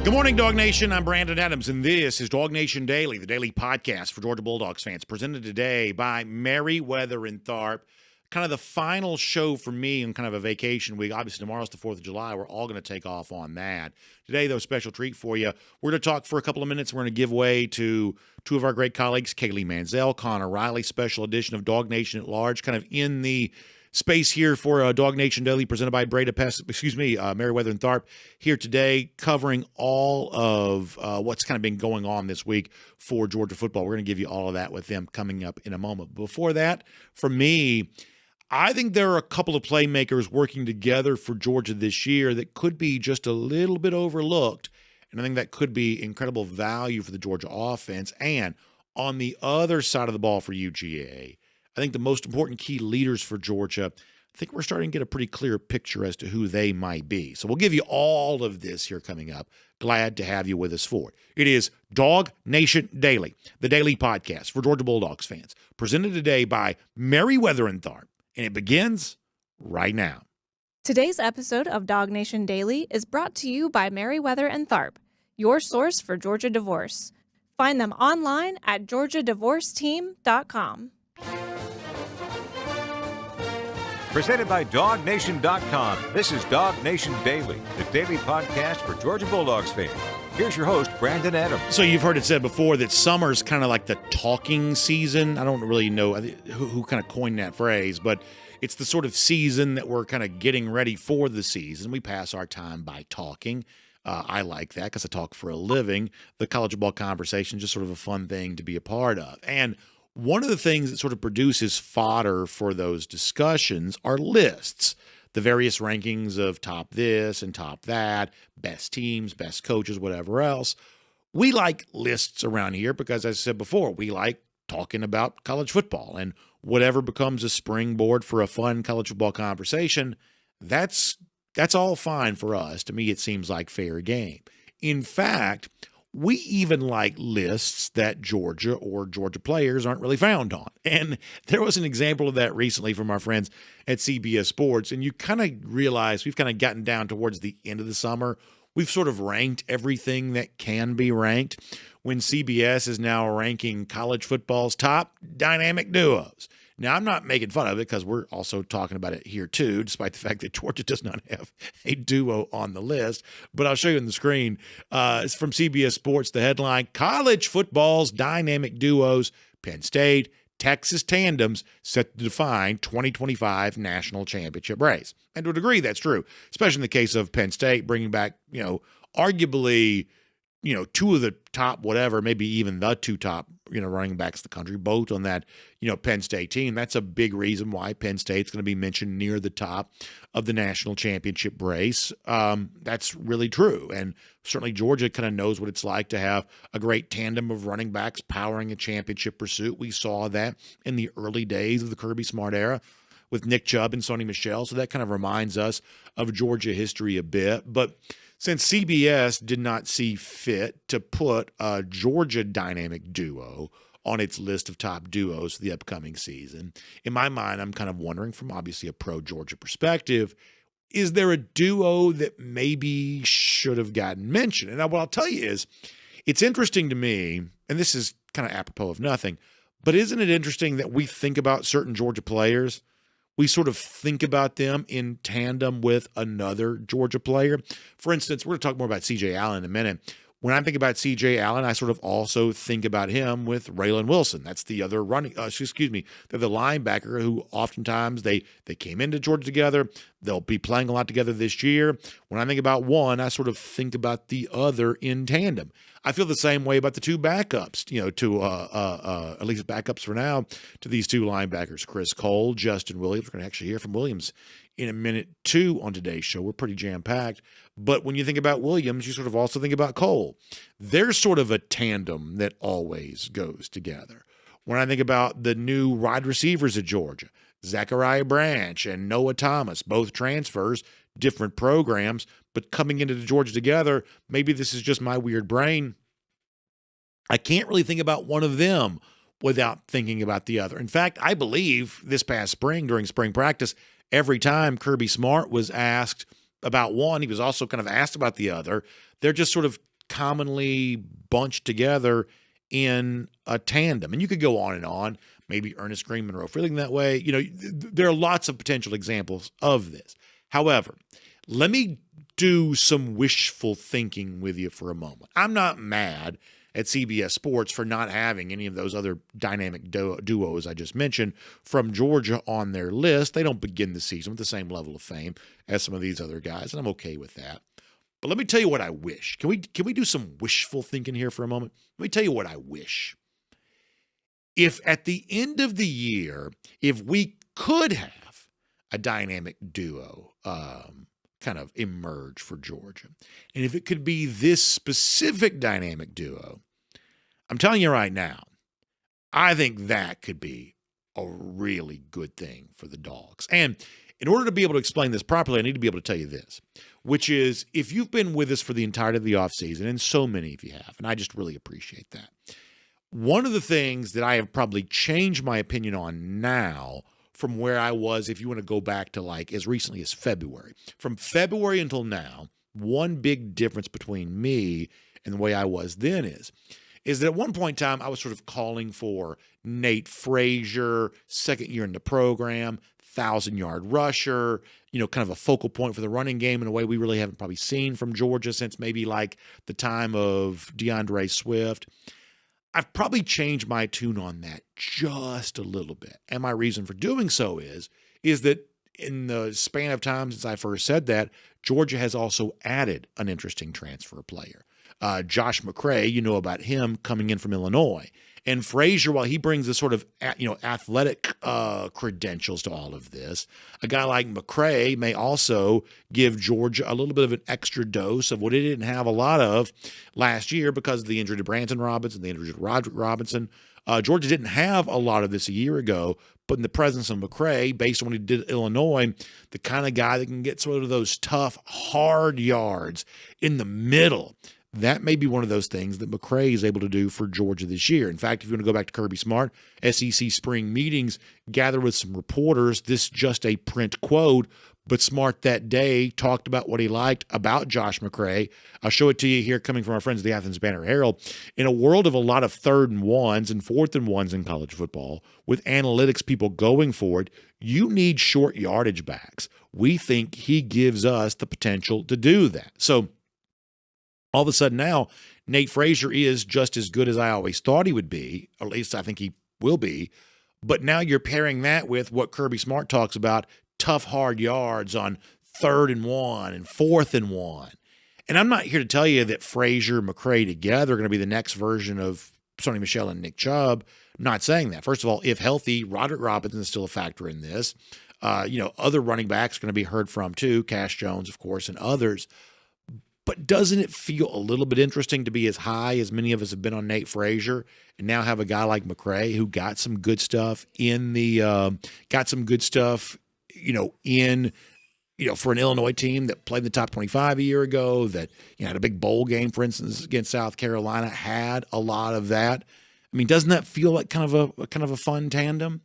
Good morning, Dawg Nation. I'm Brandon Adams, and this is DawgNation Daily, the daily podcast for Georgia Bulldogs fans, presented today by Merriweather and Tharp. Kind of the final show for me on kind of a vacation week. Obviously, tomorrow's the 4th of July. We're all going to take off on that. Today, though, special treat for you. We're going to talk for a couple of minutes. We're going to give way to two of our great colleagues, Kaylee Mansell, Connor Riley, special edition of DawgNation At Large, kind of in the space here for DawgNation Daily, presented by Merriweather and Tharp, here today, covering all of what's kind of been going on this week for Georgia football. We're going to give you all of that with them coming up in a moment. Before that, for me, I think there are a couple of playmakers working together for Georgia this year that could be just a little bit overlooked, and I think that could be incredible value for the Georgia offense. And on the other side of the ball for UGA, I think the most important key leaders for Georgia, I think we're starting to get a pretty clear picture as to who they might be. So we'll give you all of this here coming up. Glad to have you with us for it. It is DawgNation Daily, the daily podcast for Georgia Bulldogs fans, presented today by Merriweather and Tharp, and it begins right now. Today's episode of DawgNation Daily is brought to you by Merriweather and Tharp, your source for Georgia divorce. Find them online at georgiadivorceteam.com. Presented by DawgNation.com, this is DawgNation Daily, the daily podcast for Georgia Bulldogs fans. Here's your host, Brandon Adams. So you've heard it said before that summer's kind of like the talking season. I don't really know who kind of coined that phrase, but it's the sort of season that we're kind of getting ready for the season. We pass our time by talking. I like that because I talk for a living. The college football conversation is just sort of a fun thing to be a part of. And one of the things that sort of produces fodder for those discussions are lists, the various rankings of top this and top that, best teams, best coaches, whatever else. We like lists around here because, as I said before, we like talking about college football, and whatever becomes a springboard for a fun college football conversation, that's all fine for us. To me, it seems like fair game. In fact, we even like lists that Georgia or Georgia players aren't really found on. And there was an example of that recently from our friends at CBS Sports. And you kind of realize we've kind of gotten down towards the end of the summer. We've sort of ranked everything that can be ranked when CBS is now ranking college football's top dynamic duos. Now, I'm not making fun of it because we're also talking about it here too, despite the fact that Georgia does not have a duo on the list. But I'll show you on the screen. It's from CBS Sports, the headline, College Football's Dynamic Duos, Penn State, Texas Tandems set to define 2025 National Championship race. And to a degree, that's true, especially in the case of Penn State bringing back, arguably, two of the top whatever, maybe even the two top, running backs in the country, both on that, Penn State team. That's a big reason why Penn State's going to be mentioned near the top of the national championship race. That's really true. And certainly Georgia kind of knows what it's like to have a great tandem of running backs powering a championship pursuit. We saw that in the early days of the Kirby Smart era with Nick Chubb and Sony Michel. So that kind of reminds us of Georgia history a bit. But since CBS did not see fit to put a Georgia dynamic duo on its list of top duos for the upcoming season, in my mind, I'm kind of wondering from obviously a pro-Georgia perspective, is there a duo that maybe should have gotten mentioned? And what I'll tell you is, it's interesting to me, and this is kind of apropos of nothing, but isn't it interesting that we think about certain Georgia players, we sort of think about them in tandem with another Georgia player? For instance, we're going to talk more about C.J. Allen in a minute. When I think about C.J. Allen, I sort of also think about him with Raylan Wilson. That's the other they're the linebacker who oftentimes they came into Georgia together. They'll be playing a lot together this year. When I think about one, I sort of think about the other in tandem. I feel the same way about the two backups, at least backups for now, to these two linebackers, Chris Cole, Justin Williams. We're going to actually hear from Williams in a minute too on today's show. We're pretty jam-packed. But when you think about Williams, you sort of also think about Cole. They're sort of a tandem that always goes together. When I think about the new wide receivers at Georgia, Zachariah Branch and Noah Thomas, both transfers, different programs, but coming into Georgia together, maybe this is just my weird brain. I can't really think about one of them without thinking about the other. In fact, I believe this past spring, during spring practice, every time Kirby Smart was asked about one, he was also kind of asked about the other. They're just sort of commonly bunched together in a tandem. And you could go on and on. Maybe Ernest Green, Monroe feeling that way. There are lots of potential examples of this. However, let me do some wishful thinking with you for a moment. I'm not mad at CBS Sports for not having any of those other dynamic duos I just mentioned from Georgia on their list. They don't begin the season with the same level of fame as some of these other guys, and I'm okay with that. But let me tell you what I wish. Can we do some wishful thinking here for a moment? Let me tell you what I wish. If at the end of the year, if we could have a dynamic duo kind of emerge for Georgia, and if it could be this specific dynamic duo, I'm telling you right now, I think that could be a really good thing for the Dogs. And in order to be able to explain this properly, I need to be able to tell you this, which is if you've been with us for the entirety of the offseason, and so many of you have, and I just really appreciate that, one of the things that I have probably changed my opinion on now from where I was, if you want to go back to like as recently as February. From February until now, one big difference between me and the way I was then is that at one point in time, I was sort of calling for Nate Frazier, second year in the program, 1,000-yard rusher, kind of a focal point for the running game in a way we really haven't probably seen from Georgia since maybe like the time of DeAndre Swift. I've probably changed my tune on that just a little bit. And my reason for doing so is that in the span of time since I first said that, Georgia has also added an interesting transfer player. Josh McCray, you know about him coming in from Illinois. And Frazier, while he brings the sort of athletic credentials to all of this, a guy like McCray may also give Georgia a little bit of an extra dose of what it didn't have a lot of last year because of the injury to Branson Robinson, the injury to Roderick Robinson. Georgia didn't have a lot of this a year ago, but in the presence of McCray, based on what he did at Illinois, the kind of guy that can get sort of those tough, hard yards in the middle, that may be one of those things that McCray is able to do for Georgia this year. In fact, if you want to go back to Kirby Smart, SEC spring meetings, gather with some reporters, this is just a print quote, but Smart that day talked about what he liked about Josh McCray. I'll show it to you here coming from our friends at the Athens Banner-Herald. In a world of a lot of 3rd and 1s and 4th and 1s in college football, with analytics people going for it, you need short yardage backs. We think he gives us the potential to do that. So all of a sudden now, Nate Frazier is just as good as I always thought he would be, or at least I think he will be. But now you're pairing that with what Kirby Smart talks about, tough, hard yards on 3rd and 1 and 4th and 1. And I'm not here to tell you that Frazier and McCray together are going to be the next version of Sony Michel and Nick Chubb. I'm not saying that. First of all, if healthy, Roderick Robinson is still a factor in this. Other running backs are going to be heard from too, Cash Jones, of course, and others. But doesn't it feel a little bit interesting to be as high as many of us have been on Nate Frazier and now have a guy like McCray who got some good stuff for an Illinois team that played in the top 25 a year ago, that had a big bowl game, for instance, against South Carolina, had a lot of that. I mean, doesn't that feel like kind of a fun tandem?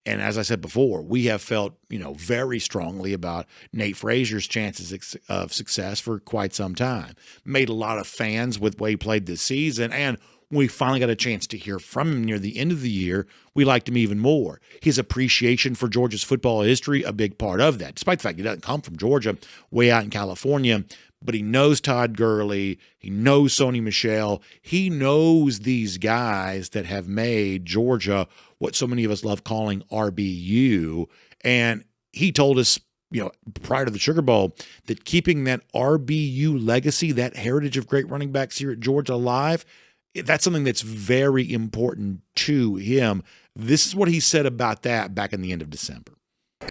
And as I said before, we have felt, very strongly about Nate Frazier's chances of success for quite some time. Made a lot of fans with the way he played this season, and we finally got a chance to hear from him near the end of the year. We liked him even more. His appreciation for Georgia's football history, a big part of that, despite the fact he doesn't come from Georgia, way out in California. But he knows Todd Gurley. He knows Sony Michel. He knows these guys that have made Georgia what so many of us love calling RBU. And he told us, prior to the Sugar Bowl, that keeping that RBU legacy, that heritage of great running backs here at Georgia alive, that's something that's very important to him. This is what he said about that back in the end of December.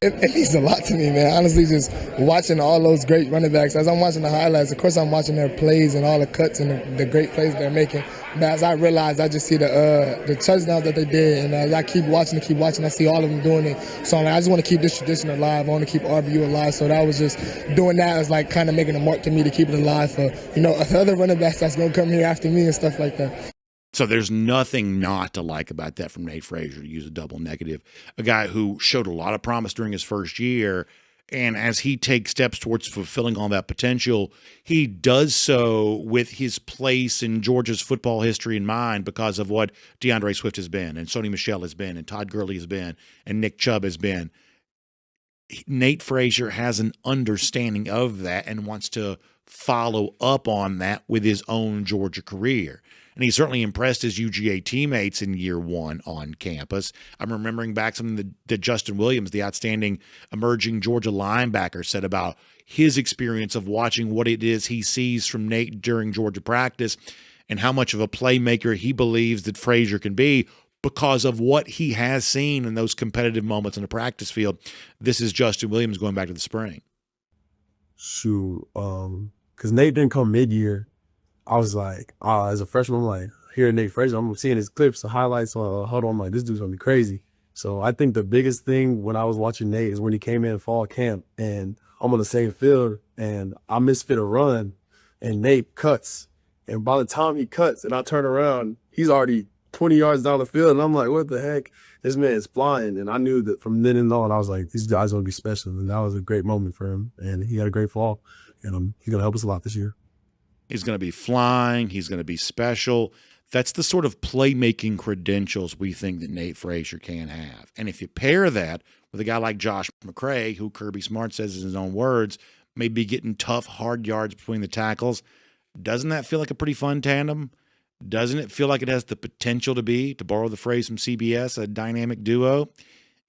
It means a lot to me, man. Honestly, just watching all those great running backs. As I'm watching the highlights, of course, I'm watching their plays and all the cuts and the great plays they're making. But as I realize, I just see the touchdowns that they did, and as I keep watching, I see all of them doing it. So I just want to keep this tradition alive. I want to keep RBU alive. So that was just doing that was like kind of making a mark to me to keep it alive for other running backs that's gonna come here after me and stuff like that. So there's nothing not to like about that from Nate Frazier, to use a double negative. A guy who showed a lot of promise during his first year And as he takes steps towards fulfilling all that potential, he does so with his place in Georgia's football history in mind because of what DeAndre Swift has been, and Sony Michel has been, and Todd Gurley has been, and Nick Chubb has been. Nate Frazier has an understanding of that and wants to follow up on that with his own Georgia career. And he certainly impressed his UGA teammates in year one on campus. I'm remembering back something that Justin Williams, the outstanding emerging Georgia linebacker, said about his experience of watching what it is he sees from Nate during Georgia practice and how much of a playmaker he believes that Frazier can be because of what he has seen in those competitive moments on the practice field. This is Justin Williams going back to the spring. Shoot, because Nate didn't come mid-year. I was like, as a freshman, I'm like, hearing Nate Frazier, I'm seeing his clips, the highlights on Huddle. I'm like, this dude's gonna be crazy. So I think the biggest thing when I was watching Nate is when he came in fall camp and I'm on the same field and I misfit a run and Nate cuts. And by the time he cuts and I turn around, he's already 20 yards down the field. And I'm like, what the heck? This man is flying. And I knew that from then and on, I was like, these guys are gonna be special. And that was a great moment for him. And he had a great fall. And he's gonna help us a lot this year. He's going to be flying. He's going to be special. That's the sort of playmaking credentials we think that Nate Frazier can have. And if you pair that with a guy like Josh McCray, who Kirby Smart says in his own words, may be getting tough, hard yards between the tackles, doesn't that feel like a pretty fun tandem? Doesn't it feel like it has the potential to be, to borrow the phrase from CBS, a dynamic duo?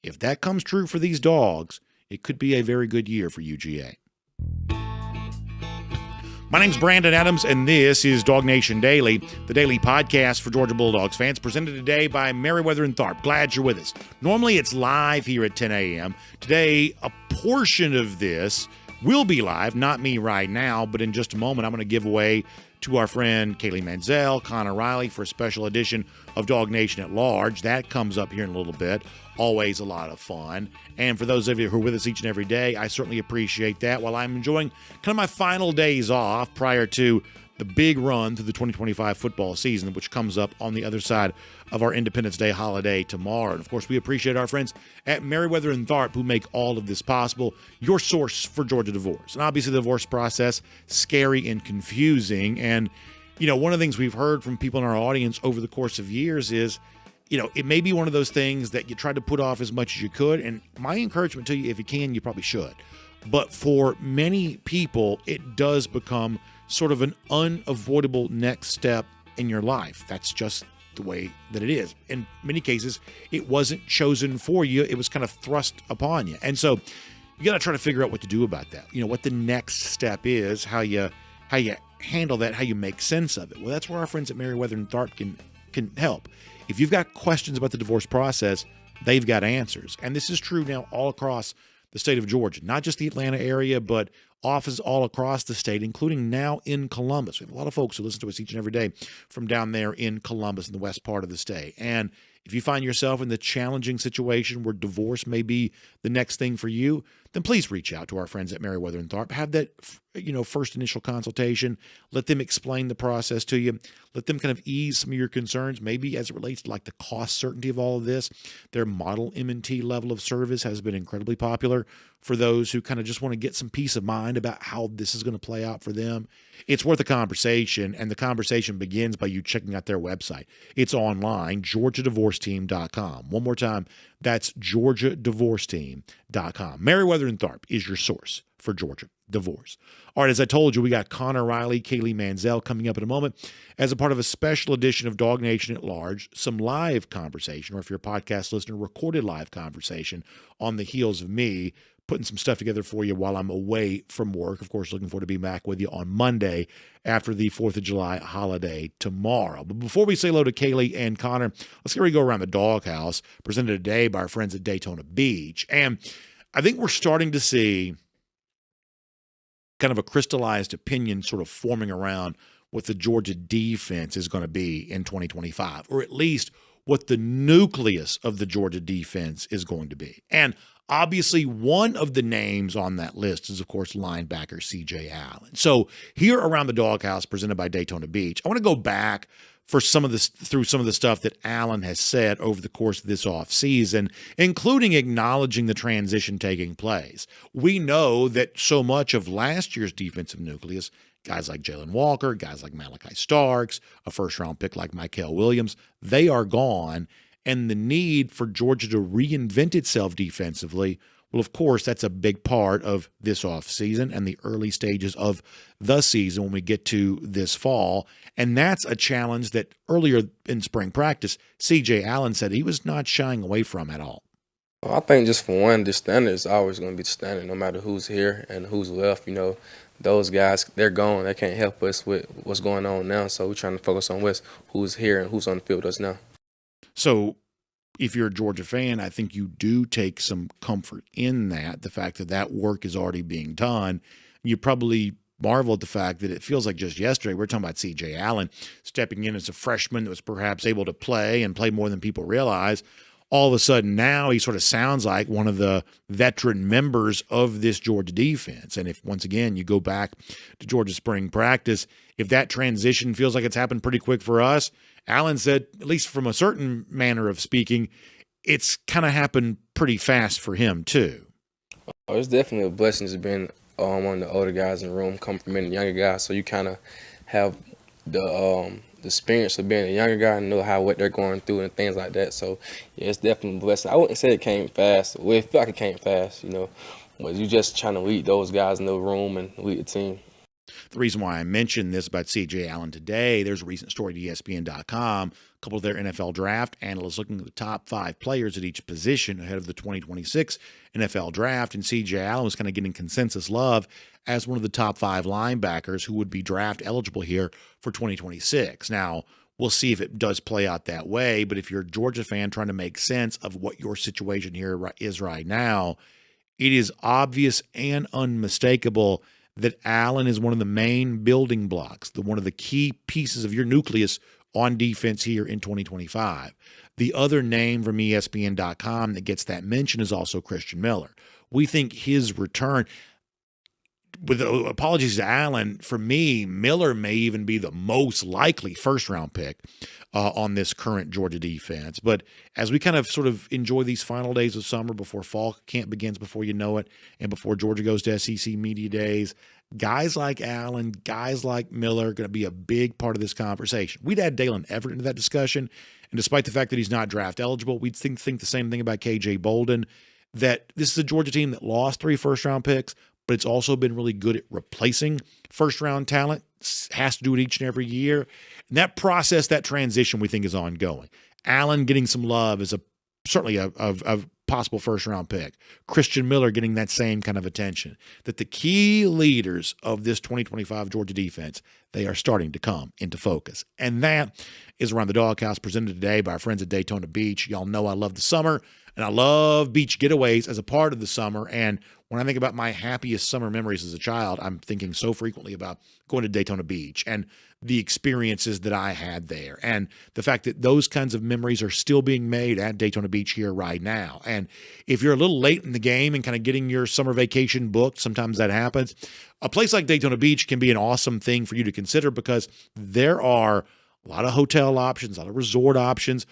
If that comes true for these Dogs, it could be a very good year for UGA. My name's Brandon Adams, and this is DawgNation Daily, the daily podcast for Georgia Bulldogs fans, presented today by Merriweather and Tharp. Glad you're with us. Normally, it's live here at 10 a.m. Today, a portion of this will be live, not me right now, but in just a moment, I'm going to give away to our friend Kaylee Mansell, Connor Riley, for a special edition of DawgNation At Large. That comes up here in a little bit. Always a lot of fun. And for those of you who are with us each and every day, I certainly appreciate that while I'm enjoying kind of my final days off prior to the big run through the 2025 football season, which comes up on the other side of our Independence Day holiday tomorrow. And, of course, we appreciate our friends at Merriweather and Tharp who make all of this possible, your source for Georgia divorce. And obviously the divorce process, scary and confusing. And, one of the things we've heard from people in our audience over the course of years is, it may be one of those things that you try to put off as much as you could. And my encouragement to you, if you can, you probably should. But for many people, it does become sort of an unavoidable next step in your life. That's just the way that it is. In many cases, it wasn't chosen for you. It was kind of thrust upon you. And so you got to try to figure out what to do about that. What the next step is, how you handle that, how you make sense of it. Well, that's where our friends at Merriweather and Tharp can help. If you've got questions about the divorce process, they've got answers. And this is true now all across the state of Georgia, not just the Atlanta area, but offices all across the state, including now in Columbus. We have a lot of folks who listen to us each and every day from down there in Columbus in the west part of the state. And if you find yourself in the challenging situation where divorce may be the next thing for you, then please reach out to our friends at Merriweather and Tharp. Have that, first initial consultation. Let them explain the process to you. Let them kind of ease some of your concerns, maybe as it relates to like the cost certainty of all of this. Their model M&T level of service has been incredibly popular for those who kind of just want to get some peace of mind about how this is going to play out for them. It's worth a conversation, and the conversation begins by you checking out their website. It's online, GeorgiaDivorceTeam.com. One more time, that's GeorgiaDivorceTeam.com. Merriweather and Tharp is your source for Georgia divorce. All right, as I told you, we got Connor Riley, Kaylee Mansell coming up in a moment as a part of a special edition of DawgNation at Large, some live conversation, or if you're a podcast listener, recorded live conversation on the heels of me putting some stuff together for you while I'm away from work. Of course, looking forward to being back with you on Monday after the 4th of July holiday tomorrow. But before we say hello to Kaylee and Connor, let's get ready to go around the doghouse, presented today by our friends at Daytona Beach. And I think we're starting to see kind of a crystallized opinion sort of forming around what the Georgia defense is going to be in 2025, or at least what the nucleus of the Georgia defense is going to be. And obviously, one of the names on that list is, of course, linebacker C.J. Allen. So here around the doghouse, presented by Daytona Beach, I want to go back for through some of the stuff that Allen has said over the course of this offseason, including acknowledging the transition taking place. We know that so much of last year's defensive nucleus, guys like Jalen Walker, guys like Malachi Starks, a first-round pick like Mykel Williams, they are gone, and the need for Georgia to reinvent itself defensively, well, of course, that's a big part of this offseason and the early stages of the season when we get to this fall. And that's a challenge that earlier in spring practice, C.J. Allen said he was not shying away from at all. Well, I think just for one, the standard is always going to be the standard, no matter who's here and who's left. You know, those guys, they're gone. They can't help us with what's going on now. So we're trying to focus on who's here and who's on the field with us now. So if you're a Georgia fan, I think you do take some comfort in that, the fact that that work is already being done. You probably marvel at the fact that it feels like just yesterday we're talking about C.J. Allen stepping in as a freshman that was perhaps able to play and play more than people realize. All of a sudden now he sort of sounds like one of the veteran members of this Georgia defense. And if, once again, you go back to Georgia spring practice, if that transition feels like it's happened pretty quick for us, Allen said, at least from a certain manner of speaking, it's kind of happened pretty fast for him too. Oh, it's definitely a blessing to being one of the older guys in the room, complimenting the younger guys. So you kind of have the experience of being a younger guy and know what they're going through and things like that. So yeah, it's definitely a blessing. I wouldn't say it came fast. Well, it felt like it came fast, you know, but you just trying to lead those guys in the room and lead the team. The reason why I mentioned this about C.J. Allen today, there's a recent story at ESPN.com, a couple of their NFL draft analysts looking at the top 5 players at each position ahead of the 2026 NFL draft, and C.J. Allen was kind of getting consensus love as one of the top 5 linebackers who would be draft eligible here for 2026. Now, we'll see if it does play out that way, but if you're a Georgia fan trying to make sense of what your situation here is right now, it is obvious and unmistakable that Allen is one of the main building blocks, one of the key pieces of your nucleus on defense here in 2025. The other name from ESPN.com that gets that mention is also Christian Miller. We think his return, with apologies to Allen, for me, Miller may even be the most likely first-round pick on this current Georgia defense. But as we kind of sort of enjoy these final days of summer before fall camp begins, before you know it, and before Georgia goes to SEC Media Days, guys like Allen, guys like Miller are going to be a big part of this conversation. We'd add Dalen Everett into that discussion, and despite the fact that he's not draft eligible, we'd think the same thing about K.J. Bolden, that this is a Georgia team that lost 3 first-round picks, but it's also been really good at replacing first-round talent, has to do it each and every year. And that process, that transition, we think is ongoing. Allen getting some love is certainly a possible first-round pick. Christian Miller getting that same kind of attention. That the key leaders of this 2025 Georgia defense, they are starting to come into focus. And that is Around the Doghouse, presented today by our friends at Daytona Beach. Y'all know I love the summer, and I love beach getaways as a part of the summer. And when I think about my happiest summer memories as a child, I'm thinking so frequently about going to Daytona Beach and the experiences that I had there, and the fact that those kinds of memories are still being made at Daytona Beach here right now. And if you're a little late in the game and kind of getting your summer vacation booked, sometimes that happens. A place like Daytona Beach can be an awesome thing for you to consider because there are a lot of hotel options, a lot of resort options,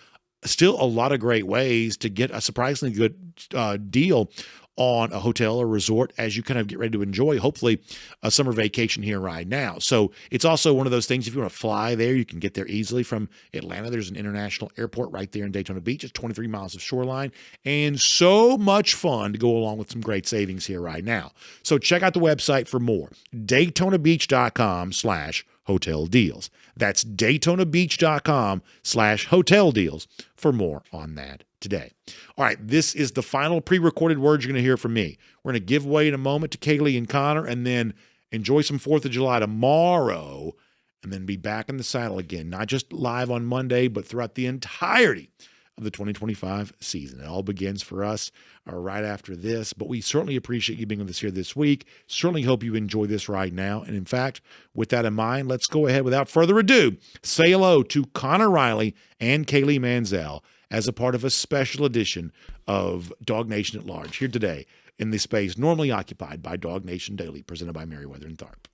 still a lot of great ways to get a surprisingly good deal on a hotel or resort as you kind of get ready to enjoy, hopefully, a summer vacation here right now. So it's also one of those things, if you want to fly there, you can get there easily from Atlanta. There's an international airport right there in Daytona Beach. It's 23 miles of shoreline and so much fun to go along with some great savings here right now. So check out the website for more. DaytonaBeach.com/hotel deals. That's DaytonaBeach.com/hotel deals for more on that today. All right, this is the final pre-recorded words you're going to hear from me. We're going to give way in a moment to Kaylee and Connor and then enjoy some 4th of July tomorrow and then be back in the saddle again, not just live on Monday, but throughout the entirety of the 2025 season. It all begins for us right after this, but we certainly appreciate you being with us here this week. Certainly hope you enjoy this right now. And in fact, with that in mind, let's go ahead without further ado, say hello to Connor Riley and Kaylee Mansell as a part of a special edition of DawgNation at Large here today in the space normally occupied by DawgNation Daily, presented by Merriweather and Tharp.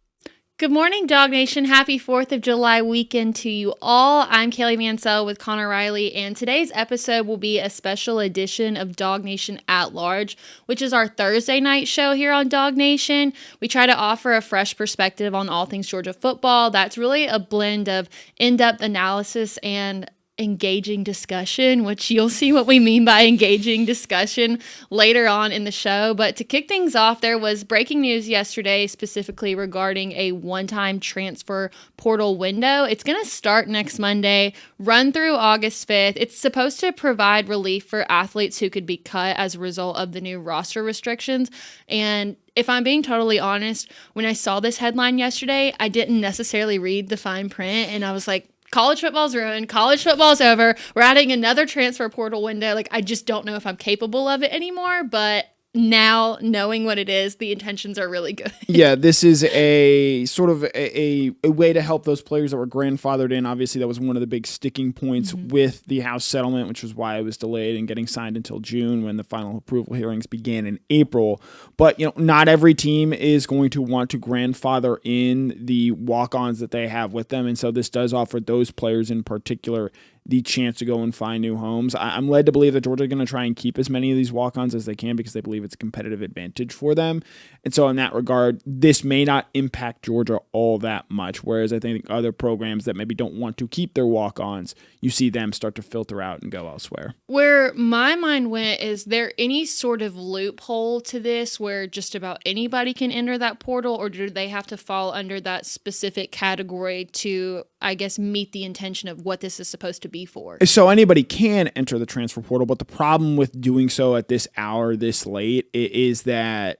Good morning, Dawg Nation. Happy 4th of July weekend to you all. I'm Kaylee Mansell with Connor Riley, and today's episode will be a special edition of DawgNation At Large, which is our Thursday night show here on DawgNation. We try to offer a fresh perspective on all things Georgia football. That's really a blend of in-depth analysis and engaging discussion, which you'll see what we mean by engaging discussion later on in the show. But to kick things off, there was breaking news yesterday specifically regarding a one-time transfer portal window. It's going to start next Monday, run through August 5th. It's supposed to provide relief for athletes who could be cut as a result of the new roster restrictions. And if I'm being totally honest, when I saw this headline yesterday, I didn't necessarily read the fine print, and I was like, college football's ruined. College football's over. We're adding another transfer portal window. Like, I just don't know if I'm capable of it anymore, but now knowing what it is, the intentions are really good. Yeah, this is a sort of a way to help those players that were grandfathered in. Obviously, that was one of the big sticking points with the House settlement, which was why it was delayed and getting signed until June when the final approval hearings began in April. But, not every team is going to want to grandfather in the walk-ons that they have with them. And so this does offer those players in particular the chance to go and find new homes. I'm led to believe that Georgia is going to try and keep as many of these walk-ons as they can because they believe it's a competitive advantage for them. And so in that regard, this may not impact Georgia all that much, whereas I think other programs that maybe don't want to keep their walk-ons, you see them start to filter out and go elsewhere. Where my mind went, is there any sort of loophole to this where just about anybody can enter that portal, or do they have to fall under that specific category to, I guess, meet the intention of what this is supposed to be for? So anybody can enter the transfer portal, but the problem with doing so at this hour, this late, is that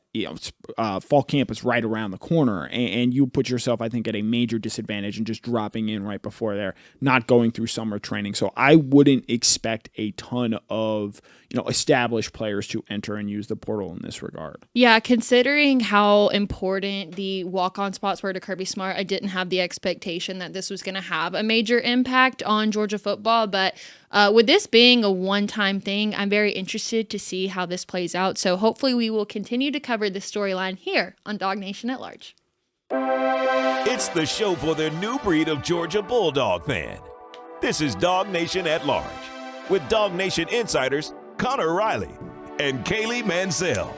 fall camp is right around the corner, and you put yourself, I think, at a major disadvantage in just dropping in right before there, not going through summer training. So I wouldn't expect a ton of established players to enter and use the portal in this regard. Yeah, considering how important the walk-on spots were to Kirby Smart, I didn't have the expectation that this was going to have a major impact on Georgia football. But with this being a one-time thing, I'm very interested to see how this plays out. So hopefully we will continue to cover this storyline here on DawgNation At Large. It's the show for the new breed of Georgia Bulldog fan. This is DawgNation At Large with DawgNation insiders Connor Riley and Kaylee Mansell.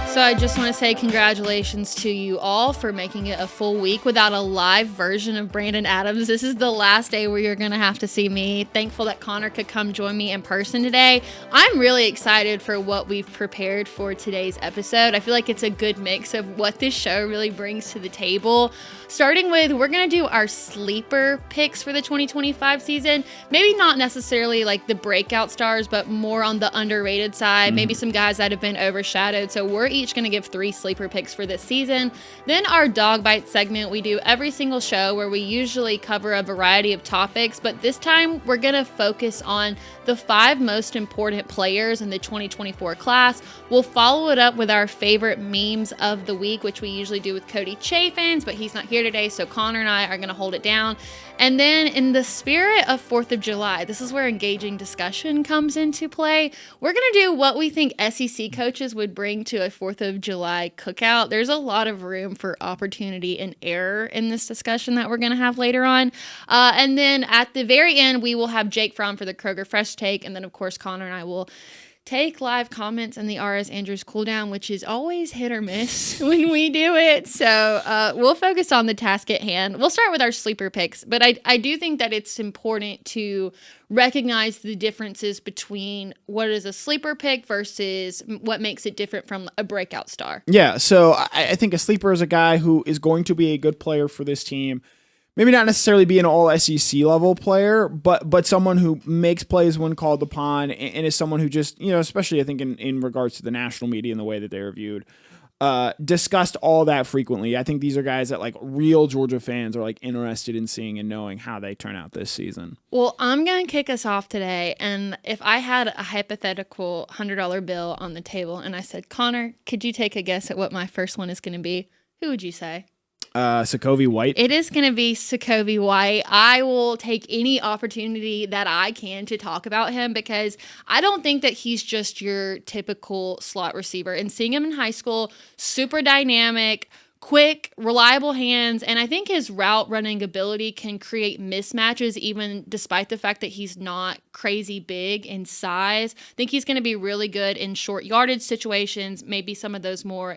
So I just want to say congratulations to you all for making it a full week without a live version of Brandon Adams. This is the last day where you're going to have to see me. Thankful that Connor could come join me in person today. I'm really excited for what we've prepared for today's episode. I feel like it's a good mix of what this show really brings to the table. Starting with, we're going to do our sleeper picks for the 2025 season. Maybe not necessarily like the breakout stars, but more on the underrated side. Maybe some guys that have been overshadowed. So we're each going to give 3 sleeper picks for this season. Then our DawgBites segment we do every single show, where we usually cover a variety of topics, but this time we're going to focus on the 5 most important players in the 2024 class. We'll follow it up with our favorite memes of the week, which we usually do with Cody Chaffins, but he's not here today, so Connor and I are going to hold it down. And then in the spirit of 4th of July, this is where engaging discussion comes into play. We're going to do what we think SEC coaches would bring to a 4th of July cookout. There's a lot of room for opportunity and error in this discussion that we're going to have later on. And then at the very end, we will have Jake Fromm for the Kroger Fresh Take. And then, of course, Connor and I will take live comments in the R.S. Andrews cooldown, which is always hit or miss when we do it. So we'll focus on the task at hand. We'll start with our sleeper picks, but I do think that it's important to recognize the differences between what is a sleeper pick versus what makes it different from a breakout star. Yeah, so I think a sleeper is a guy who is going to be a good player for this team. Maybe not necessarily be an all SEC level player, but someone who makes plays when called upon, and is someone who just, especially I think in regards to the national media and the way that they're viewed, discussed all that frequently. I think these are guys that like real Georgia fans are like interested in seeing and knowing how they turn out this season. Well, I'm going to kick us off today. And if I had a hypothetical $100 bill on the table and I said, Connor, could you take a guess at what my first one is going to be? Who would you say? Sokovie White. It is going to be Sokovie White. I will take any opportunity that I can to talk about him because I don't think that he's just your typical slot receiver. And seeing him in high school, super dynamic, quick, reliable hands, and I think his route running ability can create mismatches even despite the fact that he's not crazy big in size. I think he's going to be really good in short yardage situations, maybe some of those more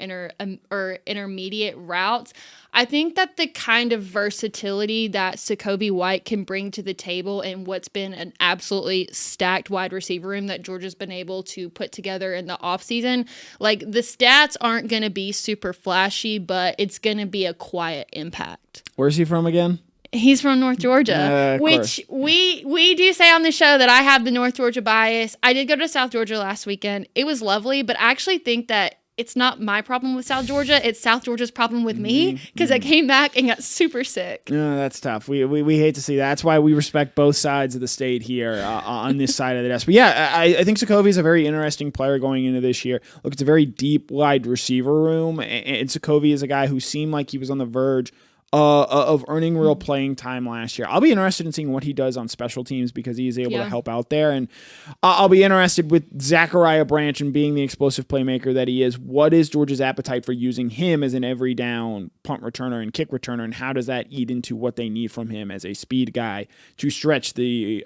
intermediate routes. I think that the kind of versatility that Jacoby White can bring to the table and what's been an absolutely stacked wide receiver room that Georgia's been able to put together in the offseason, like the stats aren't going to be super flashy, but it's going to be a quiet impact. Where's he from again? He's from North Georgia, which we do say on the show that I have the North Georgia bias. I did go to South Georgia last weekend. It was lovely, but I actually think that it's not my problem with South Georgia. It's South Georgia's problem with me because I came back and got super sick. No, that's tough. We hate to see that. That's why we respect both sides of the state here on this side of the desk. But yeah, I think Jacoby is a very interesting player going into this year. Look, it's a very deep wide receiver room, and Jacoby is a guy who seemed like he was on the verge of earning real playing time last year. I'll be interested in seeing what he does on special teams because he is able to help out there. And I'll be interested with Zachariah Branch and being the explosive playmaker that he is. What is Georgia's appetite for using him as an every down punt returner and kick returner? And how does that eat into what they need from him as a speed guy to stretch the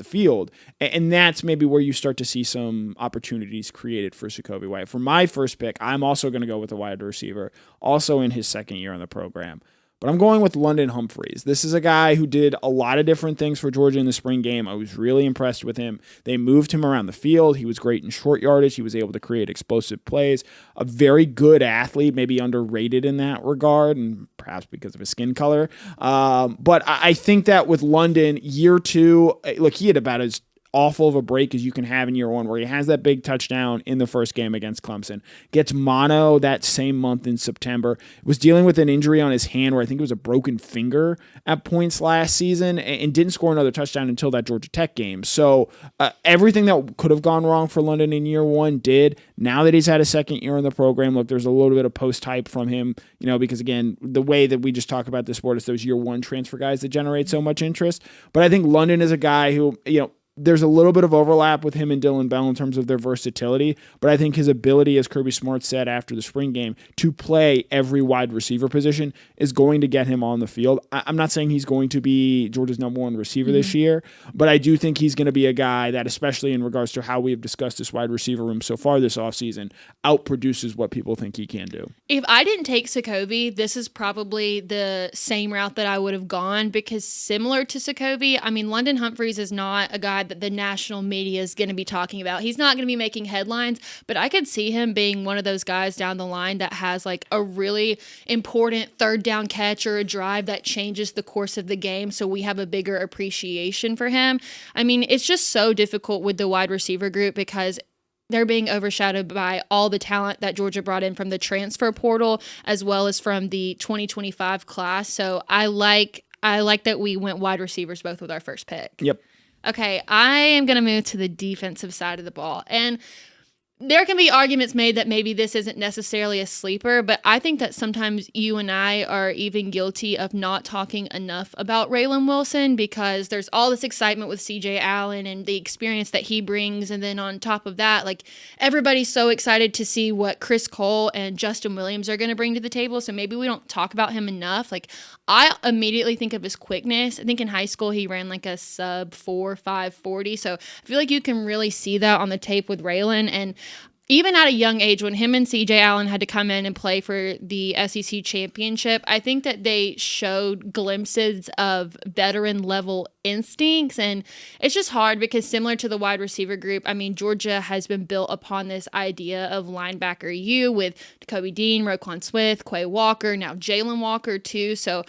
field? And that's maybe where you start to see some opportunities created for Jacoby White. For my first pick, I'm also going to go with a wide receiver, also in his second year on the program. But I'm going with London Humphreys. This is a guy who did a lot of different things for Georgia in the spring game. I was really impressed with him. They moved him around the field. He was great in short yardage. He was able to create explosive plays. A very good athlete, maybe underrated in that regard, and perhaps because of his skin color. But I think that with London, year two, look, he had about as awful of a break as you can have in year one, where he has that big touchdown in the first game against Clemson, gets mono that same month in September, was dealing with an injury on his hand where I think it was a broken finger at points last season, and didn't score another touchdown until that Georgia Tech game. So everything that could have gone wrong for London in year one did. Now that he's had a second year in the program, look, there's a little bit of post-hype from him, because again, the way that we just talk about this sport is those year one transfer guys that generate so much interest. But I think London is a guy who, there's a little bit of overlap with him and Dylan Bell in terms of their versatility, but I think his ability, as Kirby Smart said after the spring game, to play every wide receiver position is going to get him on the field. I'm not saying he's going to be Georgia's number one receiver this year, but I do think he's going to be a guy that, especially in regards to how we have discussed this wide receiver room so far this offseason, outproduces what people think he can do. If I didn't take Jacoby, this is probably the same route that I would have gone, because similar to Jacoby, London Humphreys is not a guy that the national media is going to be talking about. He's not going to be making headlines, but I could see him being one of those guys down the line that has like a really important third down catch or a drive that changes the course of the game, so we have a bigger appreciation for him. It's just so difficult with the wide receiver group because they're being overshadowed by all the talent that Georgia brought in from the transfer portal as well as from the 2025 class. So I like that we went wide receivers both with our first pick. Yep. Okay, I am going to move to the defensive side of the ball. And there can be arguments made that maybe this isn't necessarily a sleeper, but I think that sometimes you and I are even guilty of not talking enough about Raylan Wilson because there's all this excitement with CJ Allen and the experience that he brings. And then on top of that, like everybody's so excited to see what Chris Cole and Justin Williams are going to bring to the table. So maybe we don't talk about him enough. Like I immediately think of his quickness. I think in high school he ran like a sub 4.5 40. So I feel like you can really see that on the tape with Raylan. And even at a young age, when him and CJ Allen had to come in and play for the SEC championship, I think that they showed glimpses of veteran level instincts. And it's just hard because similar to the wide receiver group, Georgia has been built upon this idea of linebacker U with Kobe Dean, Roquan Smith, Quay Walker, now Jalen Walker too. So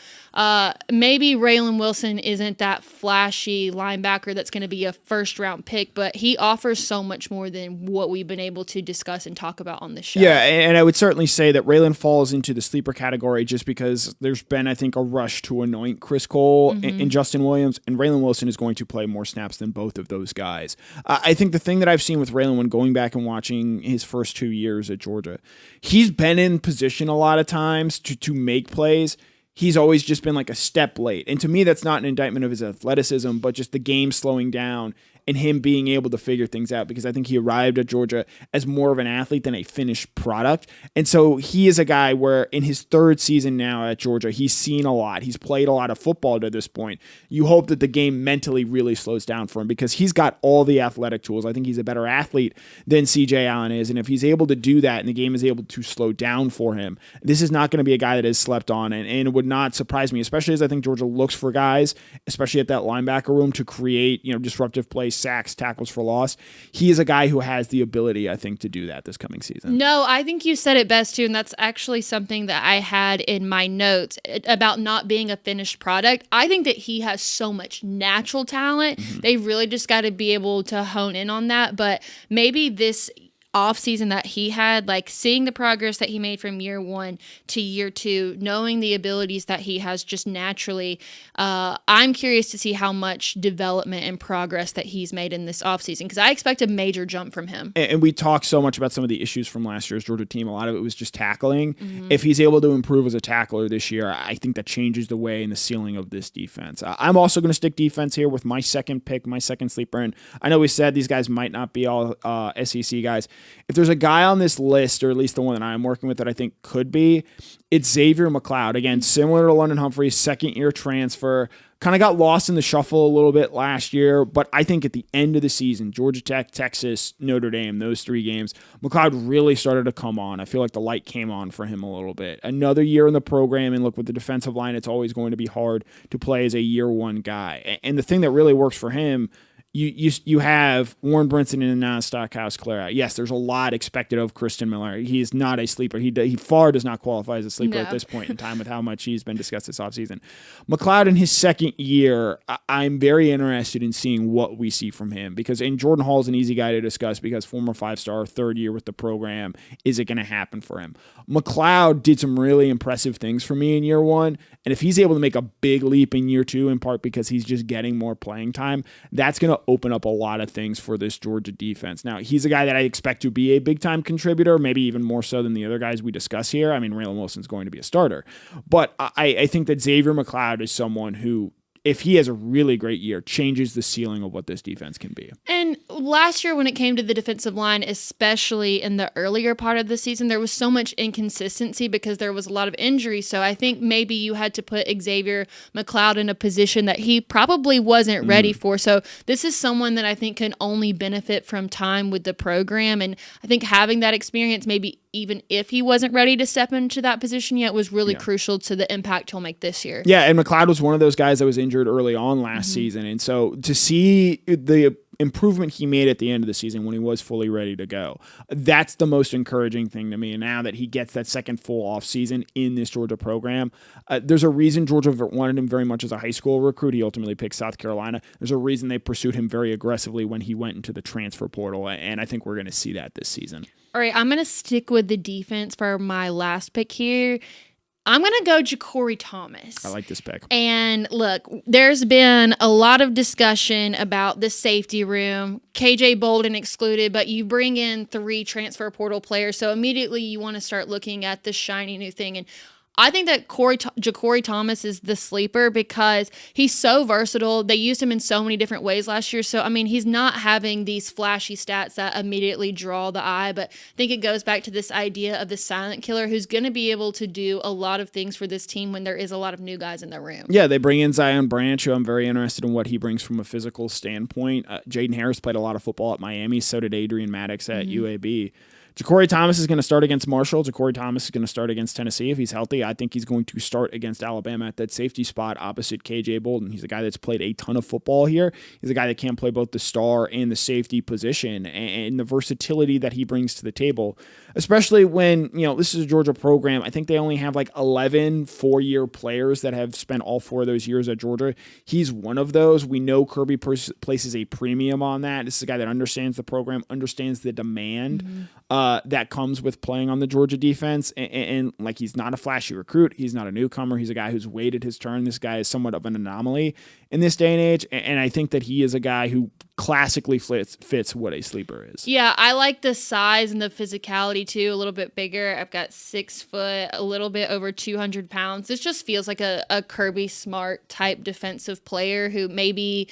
maybe Raylan Wilson isn't that flashy linebacker that's going to be a first round pick, but he offers so much more than what we've been able to discuss and talk about on this show. Yeah, and I would certainly say that Raylan falls into the sleeper category just because there's been, I think, a rush to anoint Chris Cole and Justin Williams, and Raylan Wilson is going to play more snaps than both of those guys. I think the thing that I've seen with Raylan when going back and watching his first 2 years at Georgia, he's been in position a lot of times to make plays. He's always just been like a step late. And to me, that's not an indictment of his athleticism, but just the game slowing down and him being able to figure things out, because I think he arrived at Georgia as more of an athlete than a finished product. And so he is a guy where in his third season now at Georgia, he's seen a lot. He's played a lot of football to this point. You hope that the game mentally really slows down for him, because he's got all the athletic tools. I think he's a better athlete than CJ Allen is. And if he's able to do that and the game is able to slow down for him, this is not going to be a guy that is slept on. And it would not surprise me, especially as I think Georgia looks for guys, especially at that linebacker room, to create, disruptive plays, sacks, tackles for loss. He is a guy who has the ability, I think, to do that this coming season. No, I think you said it best too, and that's actually something that I had in my notes about not being a finished product. I think that he has so much natural talent. Mm-hmm. They really just got to be able to hone in on that. But maybe this off season that he had, like seeing the progress that he made from year 1 to year 2, knowing the abilities that he has just naturally, I'm curious to see how much development and progress that he's made in this off season, because I expect a major jump from him. And we talked so much about some of the issues from last year's Georgia team. A lot of it was just tackling. Mm-hmm. If he's able to improve as a tackler this year, I think that changes the way and the ceiling of this defense. I'm also going to stick defense here with my second pick, my second sleeper. And I know we said these guys might not be all SEC guys. If there's a guy on this list, or at least the one that I'm working with that I think could be, it's Xavier McLeod. Again, similar to London Humphreys, second-year transfer. Kind of got lost in the shuffle a little bit last year, but I think at the end of the season, Georgia Tech, Texas, Notre Dame, those 3 games, McLeod really started to come on. I feel like the light came on for him a little bit. Another year in the program, and look, with the defensive line, it's always going to be hard to play as a year 1 guy. And the thing that really works for him, you have Warren Brinson and Anna Stockhouse clear out. Yes, there's a lot expected of Christian Miller. He is not a sleeper. He far does not qualify as a sleeper at this point in time with how much he's been discussed this offseason. McLeod in his second year, I'm very interested in seeing what we see from him, because Jordan Hall is an easy guy to discuss because former 5-star, third year with the program. Is it going to happen for him? McLeod did some really impressive things for me in year 1, and if he's able to make a big leap in year 2, in part because he's just getting more playing time, that's going to open up a lot of things for this Georgia defense. Now, he's a guy that I expect to be a big-time contributor, maybe even more so than the other guys we discuss here. I mean, Raylan Wilson's going to be a starter. But I think that Xavier McLeod is someone who, if he has a really great year, changes the ceiling of what this defense can be. And last year when it came to the defensive line, especially in the earlier part of the season, there was so much inconsistency because there was a lot of injuries. So I think maybe you had to put Xavier McLeod in a position that he probably wasn't ready for. So this is someone that I think can only benefit from time with the program. And I think having that experience, maybe even if he wasn't ready to step into that position yet, was really crucial to the impact he'll make this year. Yeah, and McLeod was one of those guys that was injured early on last season. And so to see the improvement he made at the end of the season when he was fully ready to go, that's the most encouraging thing to me. And now that he gets that second full off season in this Georgia program, there's a reason Georgia wanted him very much as a high school recruit. He ultimately picked South Carolina. There's a reason they pursued him very aggressively when he went into the transfer portal, and I think we're going to see that this season. All right, I'm going to stick with the defense for my last pick here. I'm going to go Ja'Cory Thomas. I like this pick. And look, there's been a lot of discussion about the safety room, KJ Bolden excluded, but you bring in 3 transfer portal players, so immediately you want to start looking at the shiny new thing. And I think that Ja'Cory Thomas is the sleeper because he's so versatile. They used him in so many different ways last year. So, I mean, he's not having these flashy stats that immediately draw the eye, but I think it goes back to this idea of the silent killer who's going to be able to do a lot of things for this team when there is a lot of new guys in the room. Yeah, they bring in Zion Branch, who I'm very interested in what he brings from a physical standpoint. Jaden Harris played a lot of football at Miami. So did Adrian Maddox at UAB. Ja'Cory Thomas is going to start against Marshall. Ja'Cory Thomas is going to start against Tennessee if he's healthy. I think he's going to start against Alabama at that safety spot opposite KJ Bolden. He's a guy that's played a ton of football here. He's a guy that can play both the star and the safety position, and the versatility that he brings to the table, especially when, this is a Georgia program. I think they only have like 11 4-year players that have spent all 4 of those years at Georgia. He's one of those. We know Kirby places a premium on that. This is a guy that understands the program, understands the demand that comes with playing on the Georgia defense. And like, he's not a flashy recruit. He's not a newcomer. He's a guy who's waited his turn. This guy is somewhat of an anomaly. in this day and age. And I think that he is a guy who classically fits what a sleeper is. Yeah, I like the size and the physicality too, a little bit bigger. I've got 6 foot, a little bit over 200 pounds. This just feels like a Kirby Smart type defensive player who maybe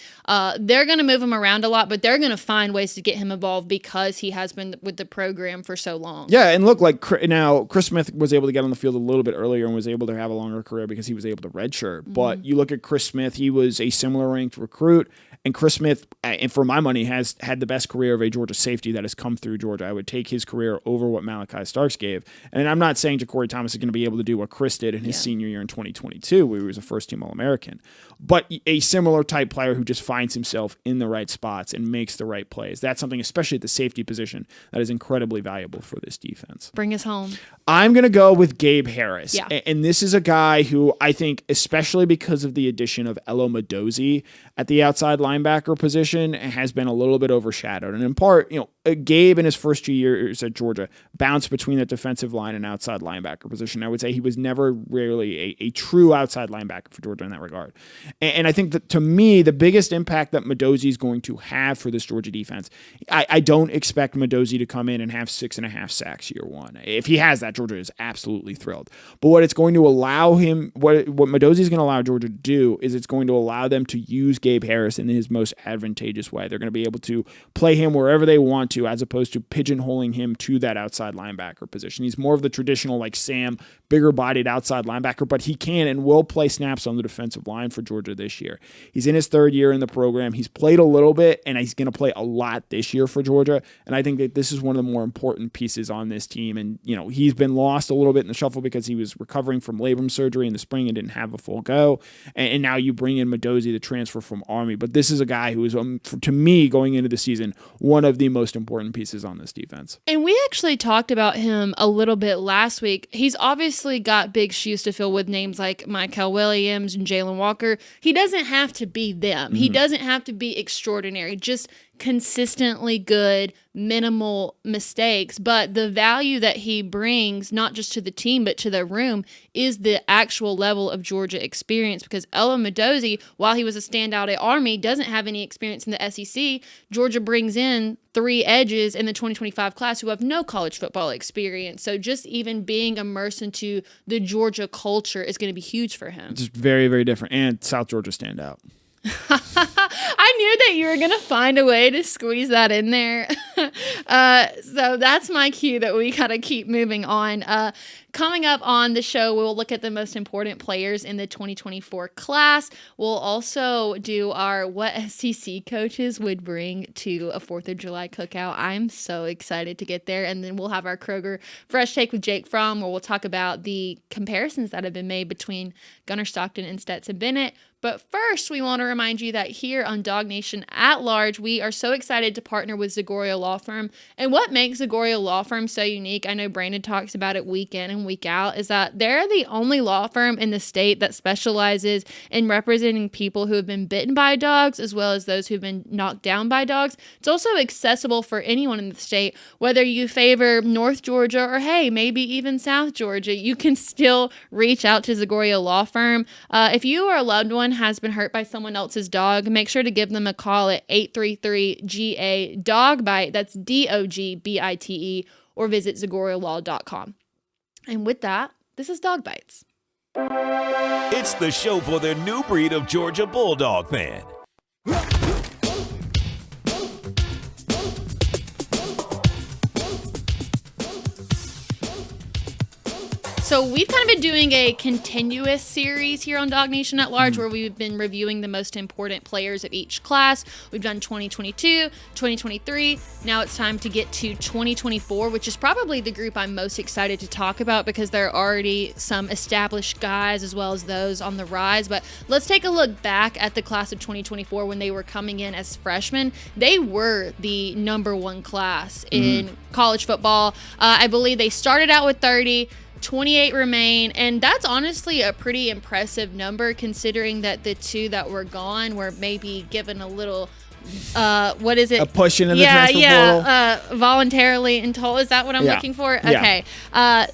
they're going to move him around a lot, but they're going to find ways to get him involved because he has been with the program for so long. Yeah, and look, like now Chris Smith was able to get on the field a little bit earlier and was able to have a longer career because he was able to redshirt. Mm-hmm. But you look at Chris Smith, he was a similar ranked recruit. And Chris Smith, and for my money, has had the best career of a Georgia safety that has come through Georgia. I would take his career over what Malachi Starks gave. And I'm not saying Ja'Cory Thomas is going to be able to do what Chris did in his senior year in 2022, where he was a first-team All-American. But a similar type player who just finds himself in the right spots and makes the right plays. That's something, especially at the safety position, that is incredibly valuable for this defense. Bring us home. I'm going to go with Gabe Harris. Yeah. And this is a guy who I think, especially because of the addition of Elo Madozie at the outside linebacker position, has been a little bit overshadowed. And in part, Gabe in his first 2 years at Georgia bounced between the defensive line and outside linebacker position. I would say he was never really a true outside linebacker for Georgia in that regard. And I think that, to me, the biggest impact that Madozie is going to have for this Georgia defense, I don't expect Madozie to come in and have 6.5 sacks year one. If he has that, Georgia is absolutely thrilled. But what it's going to allow him, what Madozie is going to allow Georgia to do is it's going to allow them to use Gabe Harris in his most advantageous way. They're going to be able to play him wherever they want to, as opposed to pigeonholing him to that outside linebacker position. He's more of the traditional, like Sam, bigger-bodied outside linebacker, but he can and will play snaps on the defensive line for Georgia this year. He's in his third year in the program. He's played a little bit, and he's going to play a lot this year for Georgia. And I think that this is one of the more important pieces on this team. And, he's been lost a little bit in the shuffle because he was recovering from labrum surgery in the spring and didn't have a full go. And now you bring in Madozie, the transfer from Army. But this is a guy who is, to me, going into the season, one of the most important pieces on this defense. And we actually talked about him a little bit last week. He's obviously got big shoes to fill with names like Michael Williams and Jalen Walker. He doesn't have to be them. Mm-hmm. He doesn't have to be extraordinary. Just consistently good, minimal mistakes, but the value that he brings, not just to the team, but to the room, is the actual level of Georgia experience, because Elo Madozie, while he was a standout at Army, doesn't have any experience in the SEC. Georgia brings in 3 edges in the 2025 class who have no college football experience. So just even being immersed into the Georgia culture is going to be huge for him. Just very, very different. And South Georgia standout. I knew that you were going to find a way to squeeze that in there. So that's my cue that we got to keep moving on. Coming up on the show, we'll look at the most important players in the 2024 class. We'll also do our what SEC coaches would bring to a 4th of July cookout. I'm so excited to get there. And then we'll have our Kroger Fresh Take with Jake Fromm, where we'll talk about the comparisons that have been made between Gunnar Stockton and Stetson Bennett. But first, we want to remind you that here on DawgNation At Large, we are so excited to partner with Zagoria Law Firm. And what makes Zagoria Law Firm so unique, I know Brandon talks about it week in and week out, is that they're the only law firm in the state that specializes in representing people who have been bitten by dogs, as well as those who've been knocked down by dogs. It's also accessible for anyone in the state, whether you favor North Georgia or, hey, maybe even South Georgia. You can still reach out to Zagoria Law Firm. If you or a loved one has been hurt by someone else's dog, make sure to give them a call at 833-GA DawgBite. That's DOGBITE, or visit ZagoriaLaw.com. And with that, this is DawgBites. It's the show for the new breed of Georgia Bulldog fan. So we've kind of been doing a continuous series here on DawgNation At Large, where we've been reviewing the most important players of each class. We've done 2022, 2023. Now it's time to get to 2024, which is probably the group I'm most excited to talk about because there are already some established guys as well as those on the rise. But let's take a look back at the class of 2024 when they were coming in as freshmen. They were the #1 class in college football. I believe they started out with 30. 28 remain, and that's honestly a pretty impressive number considering that the 2 that were gone were maybe given a little what is it? A push into the transfer portal? Voluntarily and told. Is that what I'm looking for? Okay.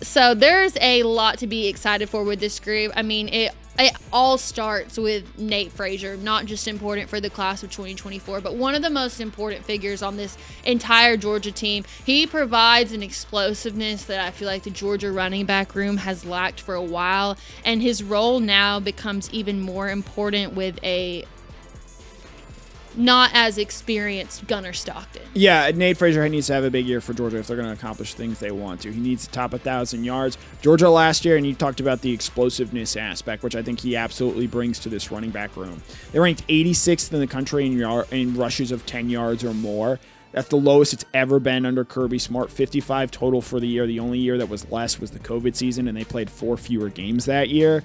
So there's a lot to be excited for with this group. I mean, it it all starts with Nate Frazier, not just important for the class of 2024, but one of the most important figures on this entire Georgia team. He provides an explosiveness that I feel like the Georgia running back room has lacked for a while, and his role now becomes even more important with a not as experienced Gunnar Stockton. Yeah, Nate Frazier needs to have a big year for Georgia if they're going to accomplish things they want to. He needs to top 1,000 yards. Georgia last year, and you talked about the explosiveness aspect, which I think he absolutely brings to this running back room. They ranked 86th in the country in rushes of 10 yards or more. That's the lowest it's ever been under Kirby Smart. 55 total for the year. The only year that was less was the COVID season, and they played 4 fewer games that year.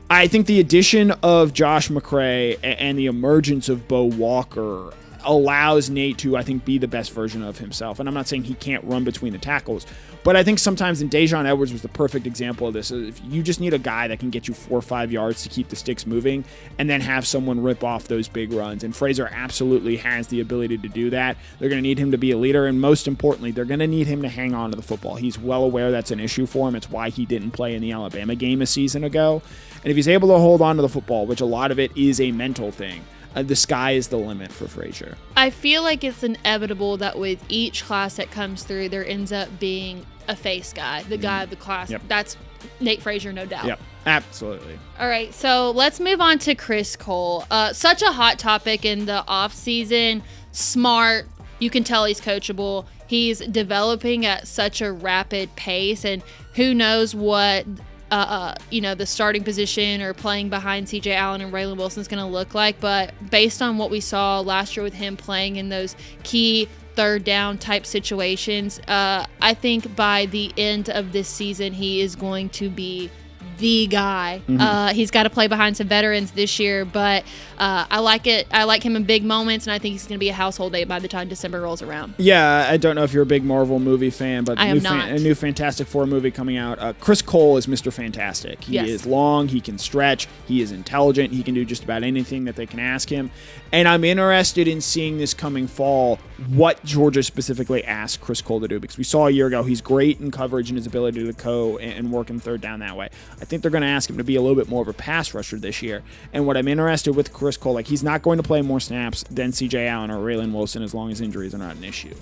I think the addition of Josh McCray and the emergence of Bo Walker allows Nate to, I think, be the best version of himself. And I'm not saying he can't run between the tackles, but I think sometimes, and Dejon Edwards was the perfect example of this, if you just need a guy that can get you 4 or 5 yards to keep the sticks moving and then have someone rip off those big runs. And Frazier absolutely has the ability to do that. They're going to need him to be a leader, and most importantly, they're going to need him to hang on to the football. He's well aware that's an issue for him. It's why he didn't play in the Alabama game a season ago. And if he's able to hold on to the football, which a lot of it is a mental thing, the sky is the limit for Frazier. I feel like it's inevitable that with each class that comes through, there ends up being a face guy, the guy of the class. Yep. That's Nate Frazier, no doubt. Yep, absolutely. All right, so let's move on to Chris Cole. Such a hot topic in the offseason. Smart. You can tell he's coachable. He's developing at such a rapid pace, and who knows what the starting position or playing behind C.J. Allen and Raylan Wilson is going to look like. But based on what we saw last year with him playing in those key third down type situations, I think by the end of this season, he is going to be the guy. He's got to play behind some veterans this year, but I like it. I like him in big moments, and I think he's going to be a household name by the time December rolls around. Yeah, I don't know if you're a big Marvel movie fan, but I am not. A new Fantastic Four movie coming out. Chris Cole is Mr. Fantastic. He is long, he can stretch, he is intelligent, he can do just about anything that they can ask him. And I'm interested in seeing this coming fall, what Georgia specifically asked Chris Cole to do, because we saw a year ago he's great in coverage and his ability to go and work in third down that way. I think they're going to ask him to be a little bit more of a pass rusher this year. And what I'm interested with Chris Cole, like, he's not going to play more snaps than C.J. Allen or Raylan Wilson as long as injuries are not an issue.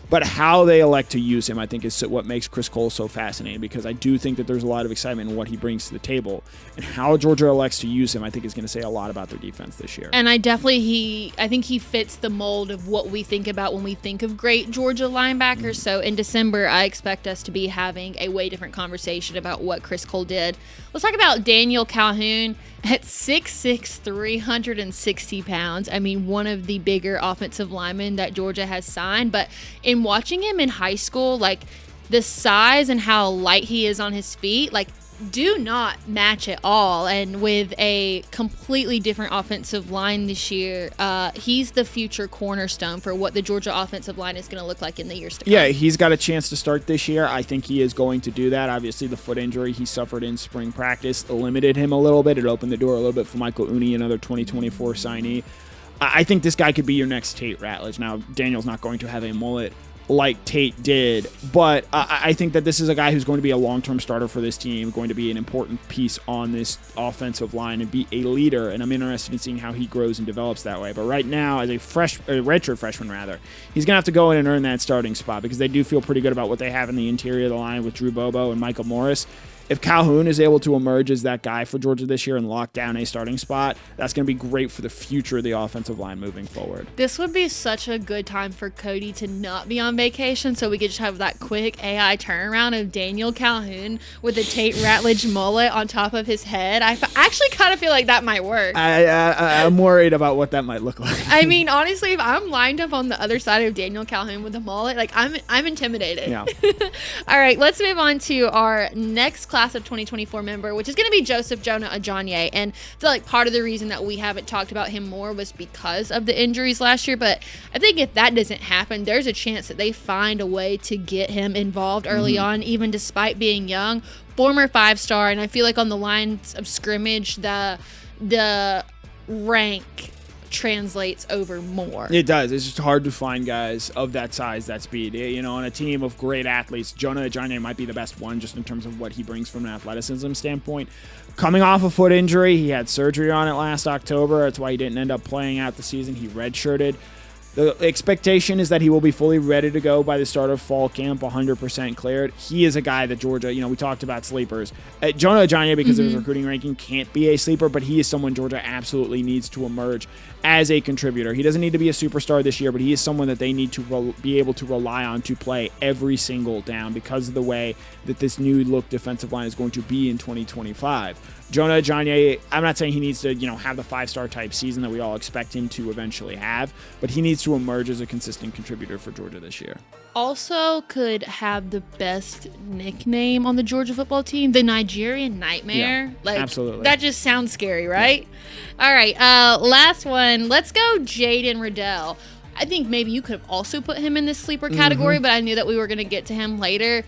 But how they elect to use him, I think, is what makes Chris Cole so fascinating, because I do think that there's a lot of excitement in what he brings to the table. And how Georgia elects to use him, I think, is going to say a lot about their defense this year. And I think he fits the mold of what we think about when we think of great Georgia linebackers. So in December, I expect us to be having a way different conversation about what Chris Cole did. Let's talk about Daniel Calhoun. At 6'6", 360 pounds, I mean, one of the bigger offensive linemen that Georgia has signed. But in watching him in high school, like, the size and how light he is on his feet, like, do not match at all. And with a completely different offensive line this year, he's the future cornerstone for what the Georgia offensive line is going to look like in the years to come. Yeah, he's got a chance to start this year. I think he is going to do that. Obviously, the foot injury he suffered in spring practice limited him a little bit. It opened the door a little bit for Michael Uni, another 2024 signee. I think this guy could be your next Tate Ratledge. Now, Daniel's not going to have a mullet like Tate did, but I think that this is a guy who's going to be a long-term starter for this team, going to be an important piece on this offensive line and be a leader, and I'm interested in seeing how he grows and develops that way. But right now, as a redshirt freshman, he's going to have to go in and earn that starting spot, because they do feel pretty good about what they have in the interior of the line with Drew Bobo and Michael Morris. If Calhoun is able to emerge as that guy for Georgia this year and lock down a starting spot, that's going to be great for the future of the offensive line moving forward. This would be such a good time for Cody to not be on vacation, so we could just have that quick AI turnaround of Daniel Calhoun with a Tate Ratledge mullet on top of his head. I actually kind of feel like that might work. I'm worried about what that might look like. I mean, honestly, if I'm lined up on the other side of Daniel Calhoun with a mullet, like, I'm intimidated. Yeah. All right, let's move on to our next class of 2024 member, which is going to be Joseph Jonah Ajonye. And I feel like part of the reason that we haven't talked about him more was because of the injuries last year. But I think if that doesn't happen, there's a chance that they find a way to get him involved early on, even despite being young. Former 5-star, and I feel like on the lines of scrimmage, the rank translates over more. It does. It's just hard to find guys of that size, that speed. You know, on a team of great athletes, Jonah Ajayi might be the best one just in terms of what he brings from an athleticism standpoint. Coming off a foot injury, he had surgery on it last October. That's why he didn't end up playing out the season. He redshirted. The expectation is that he will be fully ready to go by the start of fall camp, 100% cleared. He is a guy that Georgia, we talked about sleepers. Jonah Ajayi, because of his recruiting ranking, can't be a sleeper, but he is someone Georgia absolutely needs to emerge as a contributor. He doesn't need to be a superstar this year, but he is someone that they need to be able to rely on to play every single down because of the way that this new look defensive line is going to be in 2025. Jonah Ajayi, I'm not saying he needs to, have the 5-star type season that we all expect him to eventually have, but he needs to emerge as a consistent contributor for Georgia this year. Also could have the best nickname on the Georgia football team, the Nigerian Nightmare. Yeah, absolutely. That just sounds scary, right? Yeah. All right, last one. Let's go Jaden Riddell. I think maybe you could have also put him in this sleeper category, but I knew that we were going to get to him later.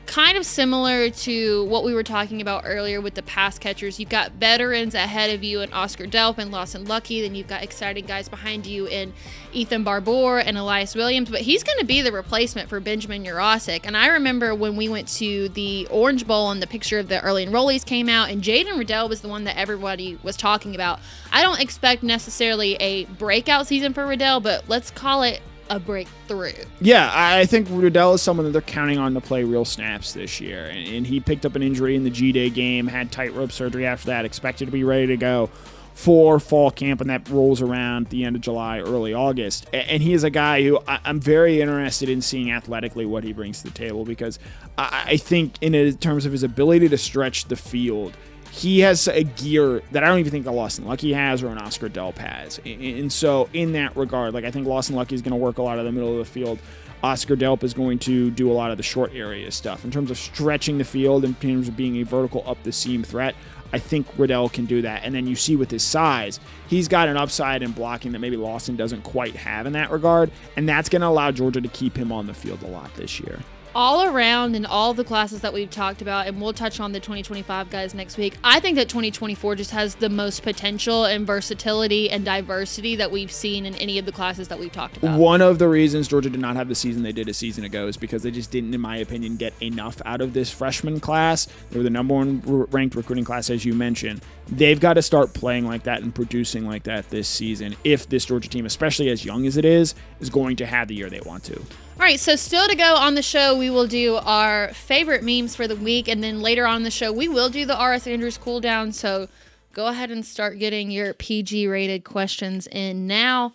Kind of similar to what we were talking about earlier with the pass catchers. You've got veterans ahead of you in Oscar Delp and Lawson Lucky. Then you've got exciting guys behind you in Ethan Barbour and Elias Williams. But he's going to be the replacement for Benjamin Urosic. And I remember when we went to the Orange Bowl and the picture of the early enrollees came out, and Jaden Riddell was the one that everybody was talking about. I don't expect necessarily a breakout season for Riddell, but let's call it a breakthrough. Yeah, I think Riddell is someone that they're counting on to play real snaps this year. And he picked up an injury in the G-Day game, had tightrope surgery after that, expected to be ready to go for fall camp, and that rolls around the end of July, early August. And he is a guy who I'm very interested in seeing athletically what he brings to the table, because I think in terms of his ability to stretch the field, he has a gear that I don't even think a Lawson Lucky has or an Oscar Delp has. And so in that regard, I think Lawson Lucky is going to work a lot of the middle of the field. Oscar Delp is going to do a lot of the short area stuff. In terms of stretching the field, in terms of being a vertical up the seam threat, I think Riddell can do that. And then you see with his size, he's got an upside in blocking that maybe Lawson doesn't quite have in that regard. And that's going to allow Georgia to keep him on the field a lot this year. All around in all the classes that we've talked about, and we'll touch on the 2025 guys next week, I think that 2024 just has the most potential and versatility and diversity that we've seen in any of the classes that we've talked about. One of the reasons Georgia did not have the season they did a season ago is because they just didn't, in my opinion, get enough out of this freshman class. They were the number one ranked recruiting class, as you mentioned. They've got to start playing like that and producing like that this season if this Georgia team, especially as young as it is going to have the year they want to. All right, so still to go on the show, we will do our favorite memes for the week, and then later on in the show, we will do the R.S. Andrews cool down, so go ahead and start getting your PG-rated questions in now.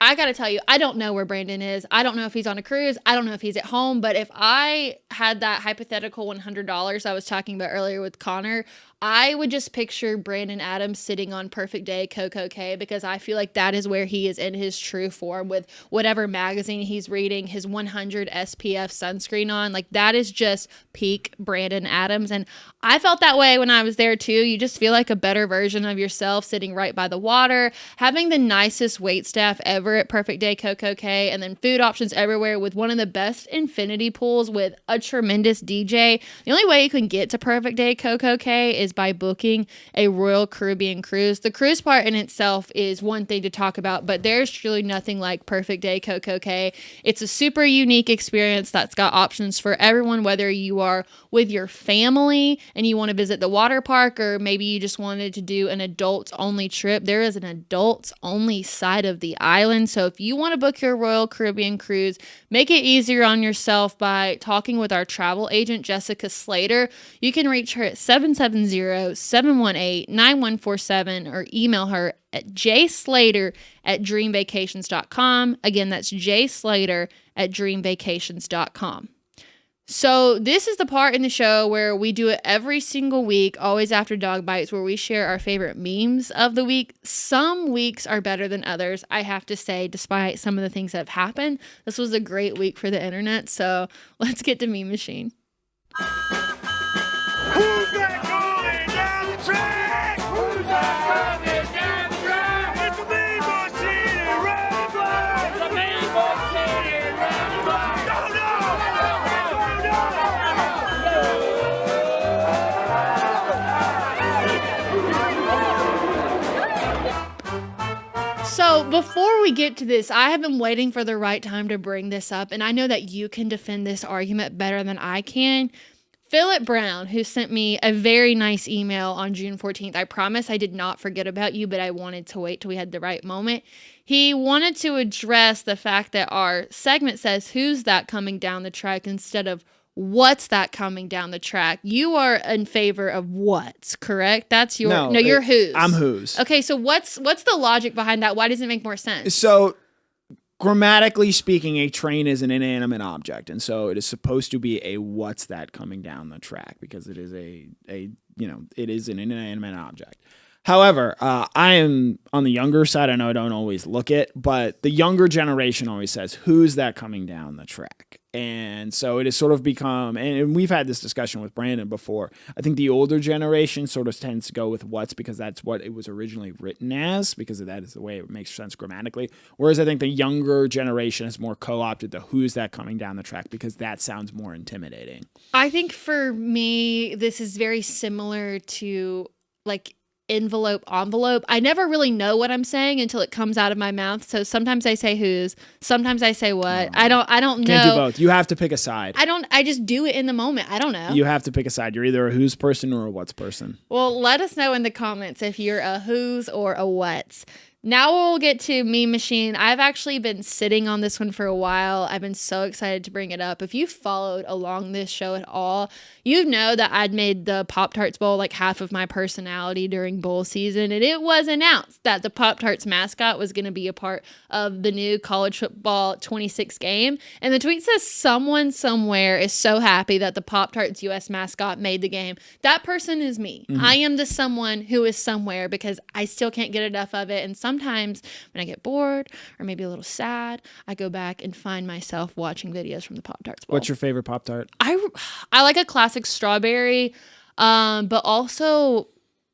I got to tell you, I don't know where Brandon is. I don't know if he's on a cruise. I don't know if he's at home, but if I had that hypothetical $100 I was talking about earlier with Connor, I would just picture Brandon Adams sitting on Perfect Day Coco K, because I feel like that is where he is in his true form with whatever magazine he's reading, his 100 SPF sunscreen on. Like, that is just peak Brandon Adams. And I felt that way when I was there too. You just feel like a better version of yourself sitting right by the water, having the nicest wait staff ever at Perfect Day Coco K, and then food options everywhere with one of the best infinity pools with a tremendous DJ. The only way you can get to Perfect Day Coco K is by booking a Royal Caribbean cruise. The cruise part in itself is one thing to talk about, but there's truly nothing like Perfect Day Coco K. It's a super unique experience that's got options for everyone, whether you are with your family and you want to visit the water park, or maybe you just wanted to do an adults only trip. There is an adults only side of the island. So if you want to book your Royal Caribbean cruise, make it easier on yourself by talking with our travel agent, Jessica Slater. You can reach her at 770-718-9147 or email her at jslater@dreamvacations.com. Again, that's jslater@dreamvacations.com. So this is the part in the show where we do it every single week, always after DawgBites, where we share our favorite memes of the week. Some weeks are better than others, I have to say, despite some of the things that have happened. This was a great week for the internet, so let's get to Meme Machine. Who's that going down the track? Who's that coming down the track? It's a Meme Machine and Randy Black. It's a Meme Machine and Randy Black. No, no! before we get to this, I have been waiting for the right time to bring this up, and I know that you can defend this argument better than I can. Philip Brown, who sent me a very nice email on June 14th. I promise I did not forget about you, but I wanted to wait till we had the right moment. He wanted to address the fact that our segment says, who's that coming down the track instead of what's that coming down the track. You are in favor of what's, correct? That's your no you're who's. I'm who's. Okay, so what's the logic behind that? Why does it make more sense? So grammatically speaking, a train is an inanimate object, and so it is supposed to be a what's that coming down the track because it is it is an inanimate object. However, I am on the younger side. I know I don't always look it, but the younger generation always says, who's that coming down the track? And so it has sort of become, and we've had this discussion with Brandon before, I think the older generation sort of tends to go with what's because that's what it was originally written as, because that is the way it makes sense grammatically. Whereas I think the younger generation has more co-opted the who's that coming down the track because that sounds more intimidating. I think for me, this is very similar to like envelope. I never really know what I'm saying until it comes out of my mouth. So sometimes I say who's, sometimes I say what. I don't know. Can't do both. You have to pick a side. I just do it in the moment. I don't know. You have to pick a side. You're either a who's person or a what's person. Well, let us know in the comments if you're a who's or a what's. Now we'll get to Meme Machine. I've actually been sitting on this one for a while. I've been so excited to bring it up. If you followed along this show at all, you know that I'd made the Pop-Tarts Bowl like half of my personality during bowl season, and it was announced that the Pop-Tarts mascot was going to be a part of the new college football 26 game. And the tweet says, someone somewhere is so happy that the Pop-Tarts US mascot made the game. That person is me. Mm-hmm. I am the someone who is somewhere because I still can't get enough of it. And sometimes when I get bored or maybe a little sad, I go back and find myself watching videos from the Pop-Tarts Bowl. What's your favorite Pop-Tart? I like a classic strawberry, but also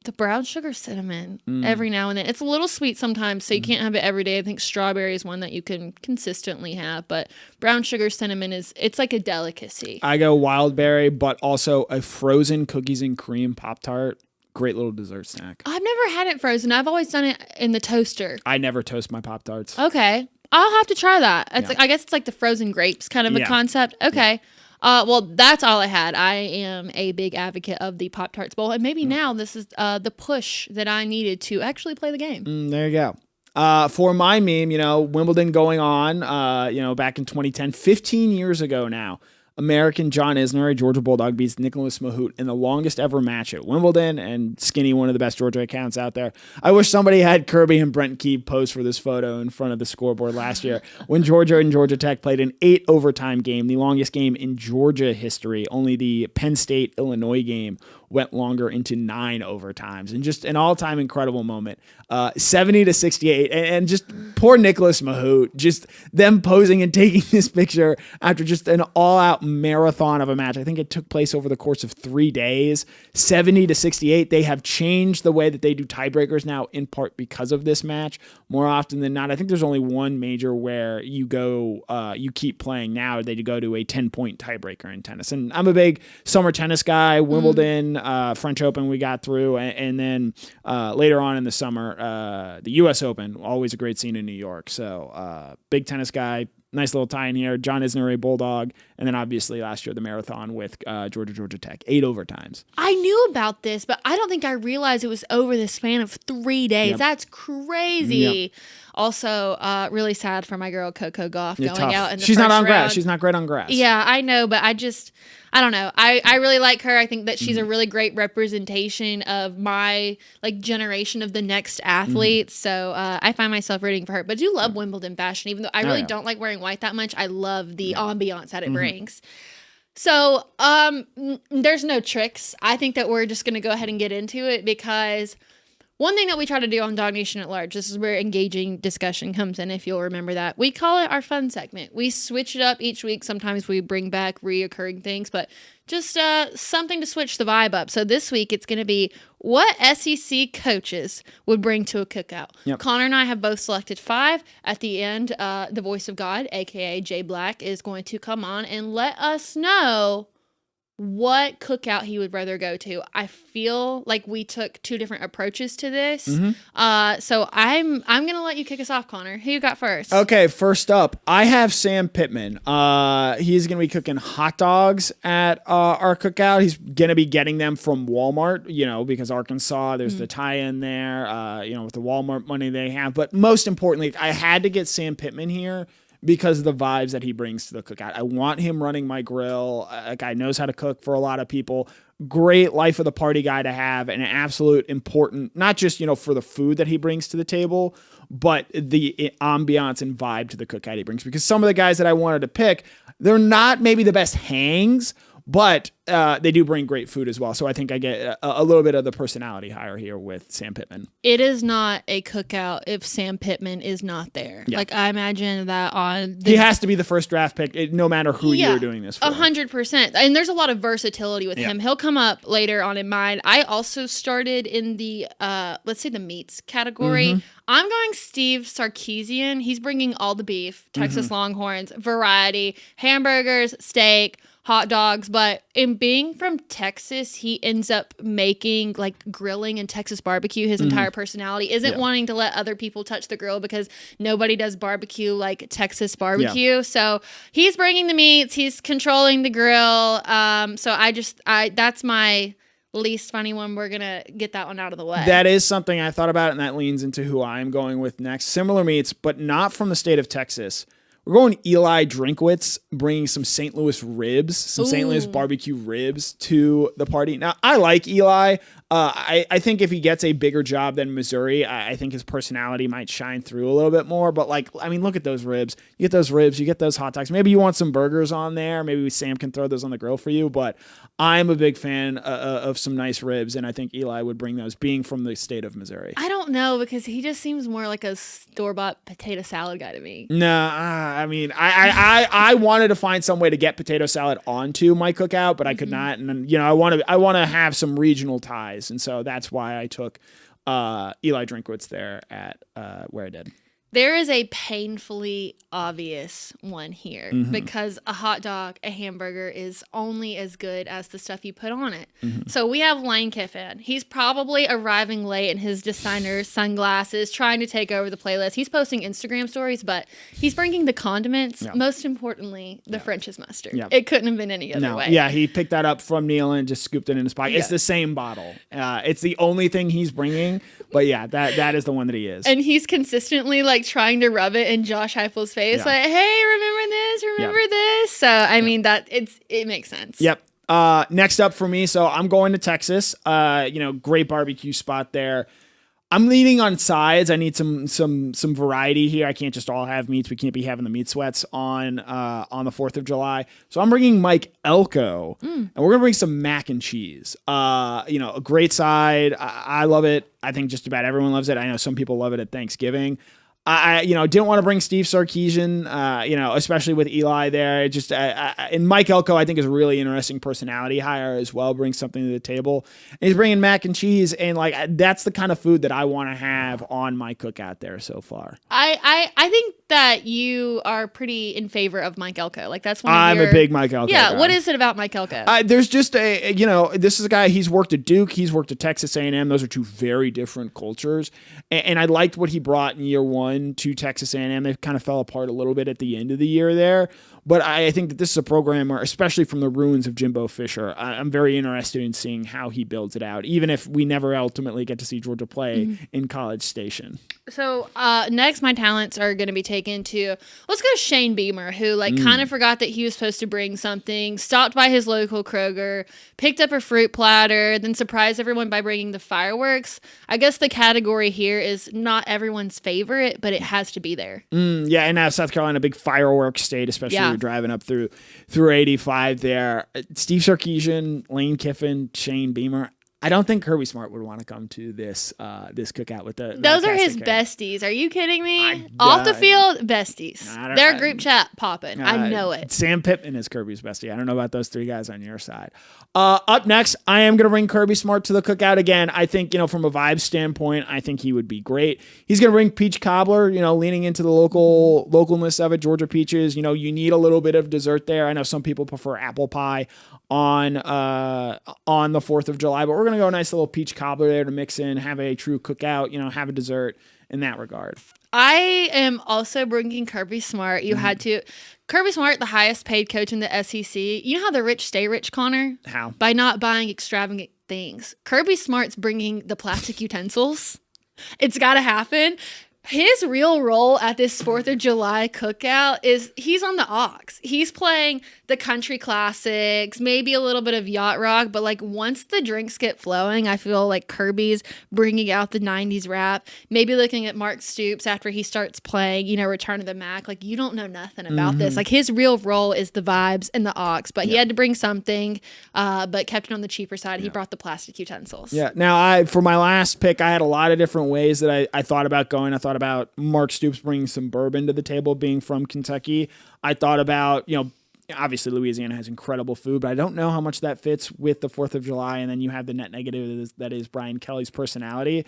the brown sugar cinnamon every now and then. It's a little sweet sometimes, so you can't have it every day. I think strawberry is one that you can consistently have, but brown sugar cinnamon it's like a delicacy. I go wild berry, but also a frozen cookies and cream Pop-Tart. Great little dessert snack. I've never had it frozen. I've always done it in the toaster. I never toast my Pop-Tarts. Okay. I'll have to try that. It's like, I guess it's like the frozen grapes kind of a concept. Okay. Well, that's all I had. I am a big advocate of the Pop-Tarts Bowl, and maybe now this is the push that I needed to actually play the game. There you go. For my meme, Wimbledon going on, back in 2010, 15 years ago now. American John Isner, a Georgia Bulldog, beats Nicholas Mahut in the longest ever match at Wimbledon, and Skinny, one of the best Georgia accounts out there. I wish somebody had Kirby and Brent Key pose for this photo in front of the scoreboard last year when Georgia and Georgia Tech played an 8 overtime game, the longest game in Georgia history. Only the Penn State-Illinois game went longer into 9 overtimes, and just an all-time incredible moment. 70-68, and just poor Nicholas Mahut, just them posing and taking this picture after just an all-out marathon of a match. I think it took place over the course of 3 days. 70-68. They have changed the way that they do tiebreakers now, in part because of this match. More often than not, I think there's only one major where you keep playing now. They go to a 10-point tiebreaker in tennis, and I'm a big summer tennis guy. Wimbledon, French Open we got through, and then later on in the summer, the U.S. Open, always a great scene in New York. So big tennis guy, nice little tie in here. John Isner, a Bulldog, and then obviously last year the marathon with Georgia Tech, 8 overtimes. I knew about this, but I don't think I realized it was over the span of 3 days. Yep. That's crazy. Yep. Also, really sad for my girl Coco Gauff going tough. out in the She's first not on round. grass. She's not great on grass. Yeah, I know, but I don't know. I really like her. I think that she's a really great representation of my generation of the next athlete. So I find myself rooting for her. But I do love Wimbledon fashion, even though I really don't like wearing white that much. I love the ambiance that it brings. So there's no tricks. I think that we're just going to go ahead and get into it, because one thing that we try to do on DawgNation at Large, this is where engaging discussion comes in, if you'll remember that. We call it our fun segment. We switch it up each week. Sometimes we bring back reoccurring things, but just something to switch the vibe up. So this week it's going to be what SEC coaches would bring to a cookout. Yep. Connor and I have both selected 5. At the end, the voice of God, a.k.a. Jay Black, is going to come on and let us know what cookout he would rather go to. I feel like we took two different approaches to this. So I'm gonna let you kick us off, Connor. Who you got first? Okay, first up, I have Sam Pittman. He's going to be cooking hot dogs at our cookout. He's going to be getting them from Walmart, because Arkansas, there's the tie-in there, with the Walmart money they have. But most importantly, I had to get Sam Pittman here because of the vibes that he brings to the cookout. I want him running my grill. A guy knows how to cook for a lot of people. Great life of the party guy to have, and an absolute important, not just, for the food that he brings to the table, but the ambiance and vibe to the cookout he brings. Because some of the guys that I wanted to pick, they're not maybe the best hangs, but they do bring great food as well. So I think I get a little bit of the personality higher here with Sam Pittman. It is not a cookout if Sam Pittman is not there. Yeah. Like, I imagine that he has to be the first draft pick, no matter who you're doing this for. 100%. And there's a lot of versatility with him. He'll come up later on in mine. I also started in the, let's say, the meats category. I'm going Steve Sarkisian. He's bringing all the beef, Texas Longhorns, variety, hamburgers, steak, hot dogs, but in being from Texas, he ends up making like grilling and Texas barbecue his entire personality. Isn't wanting to let other people touch the grill because nobody does barbecue like Texas barbecue. So he's bringing the meats, he's controlling the grill. So that's my least funny one. We're gonna get that one out of the way. That is something I thought about, and that leans into who I'm going with next. Similar meats, but not from the state of Texas. We're going Eli Drinkwitz, bringing some St. Louis ribs, some St. Louis barbecue ribs to the party. Now, I like Eli. I think if he gets a bigger job than Missouri, I think his personality might shine through a little bit more. But, look at those ribs. You get those ribs. You get those hot dogs. Maybe you want some burgers on there. Maybe Sam can throw those on the grill for you. But I'm a big fan of some nice ribs, and I think Eli would bring those, being from the state of Missouri. I don't know, because he just seems more like a store-bought potato salad guy to me. I wanted to find some way to get potato salad onto my cookout, but I could not. And I want to have some regional ties, and so that's why I took Eli Drinkwitz there at where I did. There is a painfully obvious one here because a hot dog, a hamburger is only as good as the stuff you put on it. So we have Lane Kiffin. He's probably arriving late in his designer sunglasses, trying to take over the playlist. He's posting Instagram stories, but he's bringing the condiments. Yeah. Most importantly, the French's mustard. Yeah. It couldn't have been any other way. Yeah, he picked that up from Neil and just scooped it in his pocket. Yeah. It's the same bottle. It's the only thing he's bringing, but that is the one that he is. And he's consistently trying to rub it in Josh Heupel's face, hey, remember this. So I mean that it makes sense. Yep. Next up for me, so I'm going to Texas. Great barbecue spot there. I'm leaning on sides. I need some variety here. I can't just all have meats. We can't be having the meat sweats on the 4th of July. So I'm bringing Mike Elko, and we're gonna bring some mac and cheese. A great side. I love it. I think just about everyone loves it. I know some people love it at Thanksgiving. I didn't want to bring Steve Sarkisian, especially with Eli there. And Mike Elko, I think, is a really interesting personality hire as well, brings something to the table. And he's bringing mac and cheese, and that's the kind of food that I want to have on my cookout there so far. I think that you are pretty in favor of Mike Elko. That's one. I'm a big Mike Elko guy. What is it about Mike Elko? There's just this is a guy. He's worked at Duke. He's worked at Texas A&M. Those are two very different cultures, and I liked what he brought in year one to Texas A&M. They kind of fell apart a little bit at the end of the year there. But I think that this is a program where, especially from the ruins of Jimbo Fisher, I'm very interested in seeing how he builds it out, even if we never ultimately get to see Georgia play in College Station. So next, my talents are going to be taken to, let's go Shane Beamer, who kind of forgot that he was supposed to bring something, stopped by his local Kroger, picked up a fruit platter, then surprised everyone by bringing the fireworks. I guess the category here is not everyone's favorite, but it has to be there. Yeah, and now South Carolina, a big fireworks state, especially driving up through 85 there. Steve Sarkisian, Lane Kiffin, Shane Beamer. I don't think Kirby Smart would want to come to this cookout with the. Those are his besties. Are you kidding me? Off the field, besties. Their group chat popping. I know it. Sam Pittman is Kirby's bestie. I don't know about those three guys on your side. Up next, I am going to bring Kirby Smart to the cookout again. I think, from a vibe standpoint, I think he would be great. He's going to bring peach cobbler, leaning into the localness of it, Georgia peaches. You need a little bit of dessert there. I know some people prefer apple pie on the 4th of July. But we're going to go a nice little peach cobbler there to mix in, have a true cookout, have a dessert in that regard. I am also bringing Kirby Smart. You had to. Kirby Smart, the highest paid coach in the SEC. You know how the rich stay rich, Connor? How? By not buying extravagant things. Kirby Smart's bringing the plastic utensils. It's got to happen. His real role at this 4th of July cookout is he's on the aux. He's playing the country classics, maybe a little bit of yacht rock, but like once the drinks get flowing, I feel like Kirby's bringing out the 90s rap, maybe looking at Mark Stoops after he starts playing, Return of the Mac. Like, you don't know nothing about this. Like, his real role is the vibes and the aux, but he had to bring something, but kept it on the cheaper side. He brought the plastic utensils. Yeah. Now, for my last pick, I had a lot of different ways that I thought about going. I thought about Mark Stoops bringing some bourbon to the table, being from Kentucky. I thought about, obviously Louisiana has incredible food, but I don't know how much that fits with the 4th of July. And then you have the net negative that is Brian Kelly's personality.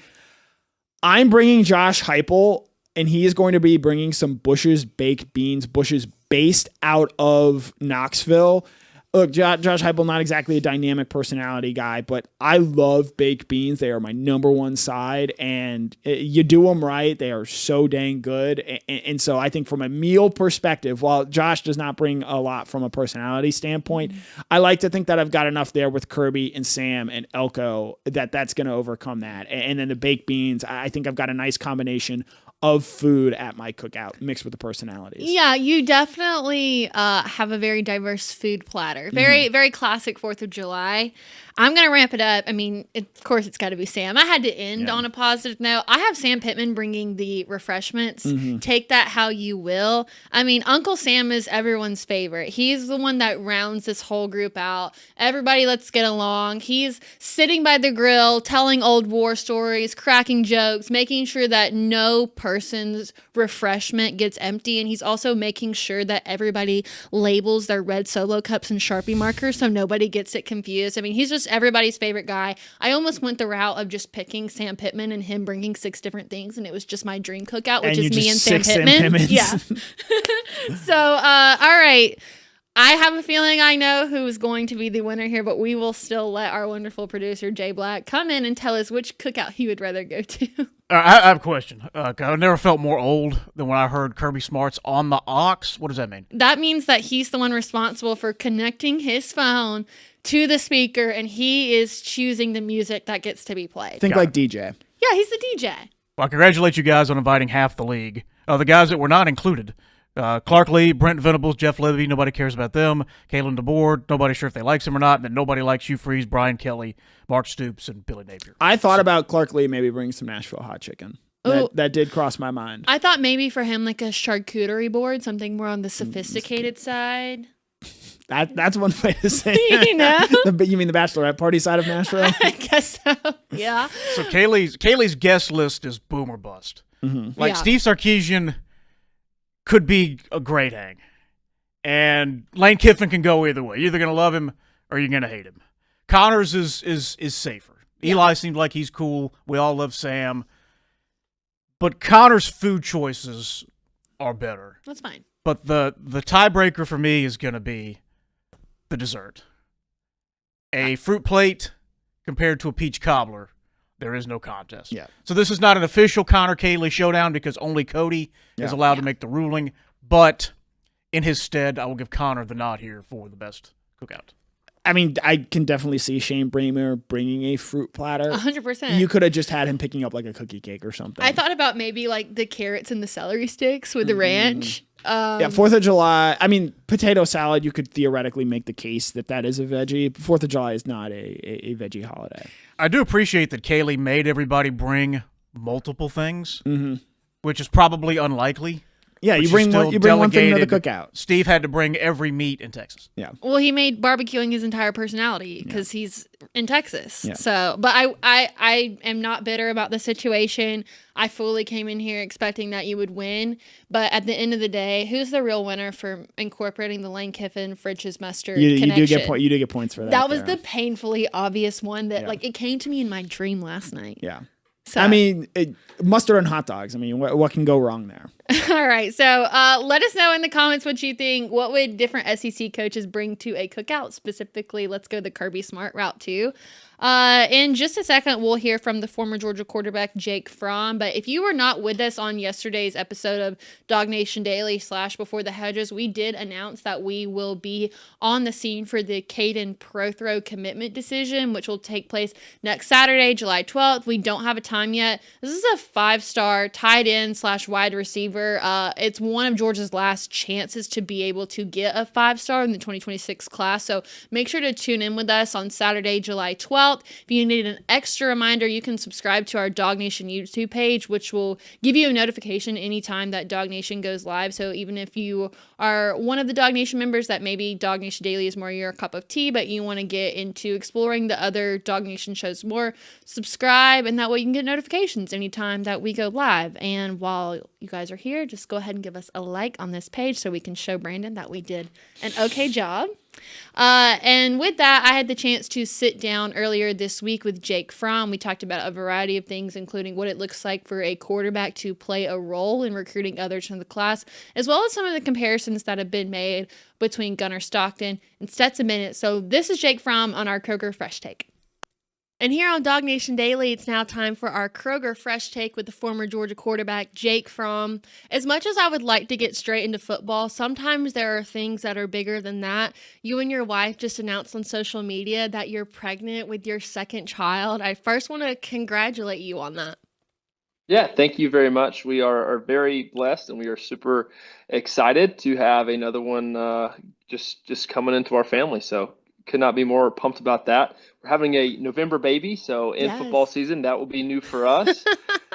I'm bringing Josh Heupel, and he is going to be bringing some Bush's baked beans, Bush's based out of Knoxville. Look, Josh Heupel, not exactly a dynamic personality guy, but I love baked beans. They are my number one side, and you do them right, they are so dang good. And so I think from a meal perspective, while Josh does not bring a lot from a personality standpoint, I like to think that I've got enough there with Kirby and Sam and Elko that's going to overcome that. And then the baked beans, I think I've got a nice combination of food at my cookout mixed with the personalities. Yeah, you definitely have a very diverse food platter. Very, very classic 4th of July. I'm going to ramp it up. I mean, of course, it's got to be Sam. I had to end on a positive note. I have Sam Pittman bringing the refreshments. Take that how you will. I mean, Uncle Sam is everyone's favorite. He's the one that rounds this whole group out. Everybody, let's get along. He's sitting by the grill, telling old war stories, cracking jokes, making sure that no person's refreshment gets empty. And he's also making sure that everybody labels their red Solo cups and Sharpie markers so nobody gets it confused. I mean, he's just everybody's favorite guy. I almost went the route of just picking Sam Pittman and him bringing 6 different things, and it was just my dream cookout, which is me and Sam Pittman. Yeah. So, all right. I have a feeling I know who's going to be the winner here, but we will still let our wonderful producer, Jay Black, come in and tell us which cookout he would rather go to. I have a question. I never felt more old than when I heard Kirby Smart's on the aux. What does that mean? That means that he's the one responsible for connecting his phone to the speaker, and he is choosing the music that gets to be played. Think like DJ. Yeah, he's the DJ. Well, I congratulate you guys on inviting half the league. The guys that were not included. Clark Lee, Brent Venables, Jeff Libby, nobody cares about them. Kalen DeBoer, nobody sure if they likes him or not. And then nobody likes Hugh Freeze, Brian Kelly, Mark Stoops, and Billy Napier. I thought about Clark Lee maybe bringing some Nashville hot chicken. That did cross my mind. I thought maybe for him like a charcuterie board, something more on the sophisticated side. That's one way to say it. You know? You mean the bachelorette party side of Nashville? I guess so. Yeah. So Kaylee's guest list is boom or bust. Like Steve Sarkisian could be a great hang. And Lane Kiffin can go either way. You're either going to love him or you're going to hate him. Connors is safer. Eli seemed like he's cool. We all love Sam. But Connor's food choices are better. That's fine. But the tiebreaker for me is going to be the dessert. A fruit plate compared to a peach cobbler, there is no contest. Yeah. So this is not an official Connor-Kaylee showdown because only Cody is allowed to make the ruling. But in his stead, I will give Connor the nod here for the best cookout. I mean, I can definitely see Shane Bramer bringing a fruit platter. 100%. You could have just had him picking up like a cookie cake or something. I thought about maybe like the carrots and the celery sticks with the ranch. 4th of July, I mean, potato salad, you could theoretically make the case that is a veggie. 4th of July is not a veggie holiday. I do appreciate that Kaylee made everybody bring multiple things, which is probably unlikely. Yeah, you bring one thing to the cookout. Steve had to bring every meat in Texas. Yeah. Well, he made barbecuing his entire personality because he's in Texas. Yeah. So, but I am not bitter about the situation. I fully came in here expecting that you would win. But at the end of the day, who's the real winner for incorporating the Lane Kiffin, Fridge's mustard connection? You do get points for that. That was the painfully obvious one that like it came to me in my dream last night. Yeah. So, I mean, mustard and hot dogs. I mean, what can go wrong there? All right. So let us know in the comments what you think. What would different SEC coaches bring to a cookout? Specifically, let's go the Kirby Smart route too. In just a second, we'll hear from the former Georgia quarterback, Jake Fromm. But if you were not with us on yesterday's episode of DawgNation Daily / Before the Hedges, we did announce that we will be on the scene for the Caden Prothrow commitment decision, which will take place next Saturday, July 12th. We don't have a time yet. This is a 5-star tight end / wide receiver. It's one of Georgia's last chances to be able to get a 5-star in the 2026 class. So make sure to tune in with us on Saturday, July 12th. If you need an extra reminder, you can subscribe to our DawgNation YouTube page, which will give you a notification anytime that DawgNation goes live. So even if you are one of the DawgNation members that maybe DawgNation Daily is more your cup of tea, but you want to get into exploring the other DawgNation shows more, subscribe, and that way you can get notifications anytime that we go live. And while you guys are here, just go ahead and give us a like on this page so we can show Brandon that we did an okay job. And with that, I had the chance to sit down earlier this week with Jake Fromm. We talked about a variety of things, including what it looks like for a quarterback to play a role in recruiting others from the class, as well as some of the comparisons that have been made between Gunnar Stockton and Stetson Bennett. So this is Jake Fromm on our Kroger Fresh Take. And here on DawgNation Daily, it's now time for our Kroger Fresh Take with the former Georgia quarterback, Jake Fromm. As much as I would like to get straight into football, sometimes there are things that are bigger than that. You and your wife just announced on social media that you're pregnant with your second child. I first want to congratulate you on that. Yeah, thank you very much. We are very blessed, and we are super excited to have another one just coming into our family. So could not be more pumped about that. We're having a November baby, so in football season, that will be new for us,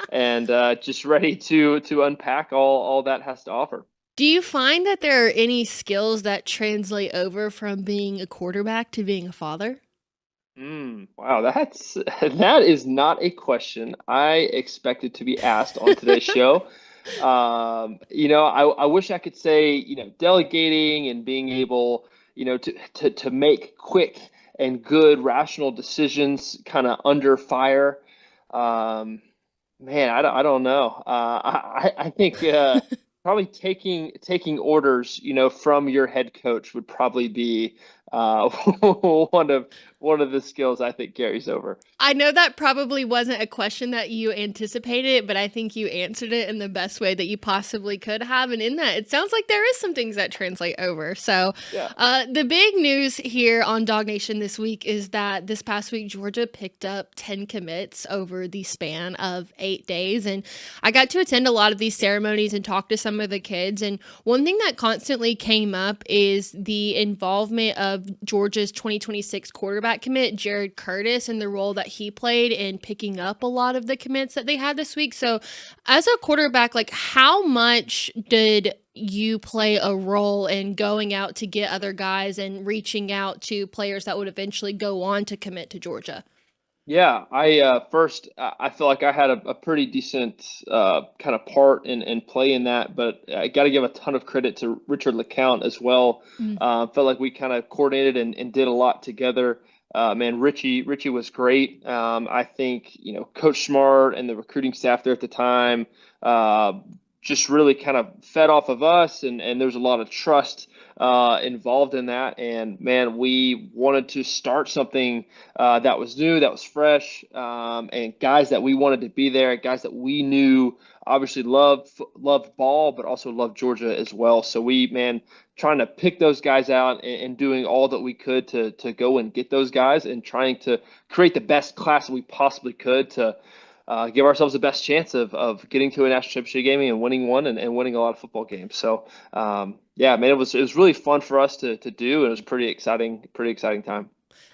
and just ready to unpack all that has to offer. Do you find that there are any skills that translate over from being a quarterback to being a father? Wow, that is not a question I expected to be asked on today's show. I wish I could say, delegating and being able, to make quick and good rational decisions kind of under fire. Man, I don't know. I think probably taking orders, from your head coach would probably be one of the skills I think carries over. I know that probably wasn't a question that you anticipated, but I think you answered it in the best way that you possibly could have. And in that, it sounds like there is some things that translate over. So the big news here on DawgNation this week is that this past week, Georgia picked up 10 commits over the span of 8 days. And I got to attend a lot of these ceremonies and talk to some of the kids. And one thing that constantly came up is the involvement of Georgia's 2026 quarterback commit, Jared Curtis, and the role that he played in picking up a lot of the commits that they had this week. So as a quarterback, how much did you play a role in going out to get other guys and reaching out to players that would eventually go on to commit to Georgia? Yeah, I feel like I had a pretty decent kind of part and play in that, but I got to give a ton of credit to Richard LeCount as well. Felt like we kind of coordinated and did a lot together. Man, Richie was great. I think, Coach Smart and the recruiting staff there at the time just really kind of fed off of us, and there's a lot of trust involved in that. And man, we wanted to start something that was new, that was fresh, and guys that we wanted to be there, guys that we knew obviously loved ball, but also loved Georgia as well. So trying to pick those guys out and doing all that we could to go and get those guys and trying to create the best class that we possibly could to give ourselves the best chance of getting to a national championship game and winning one and winning a lot of football games. So, it was really fun for us to do, and it was pretty exciting time.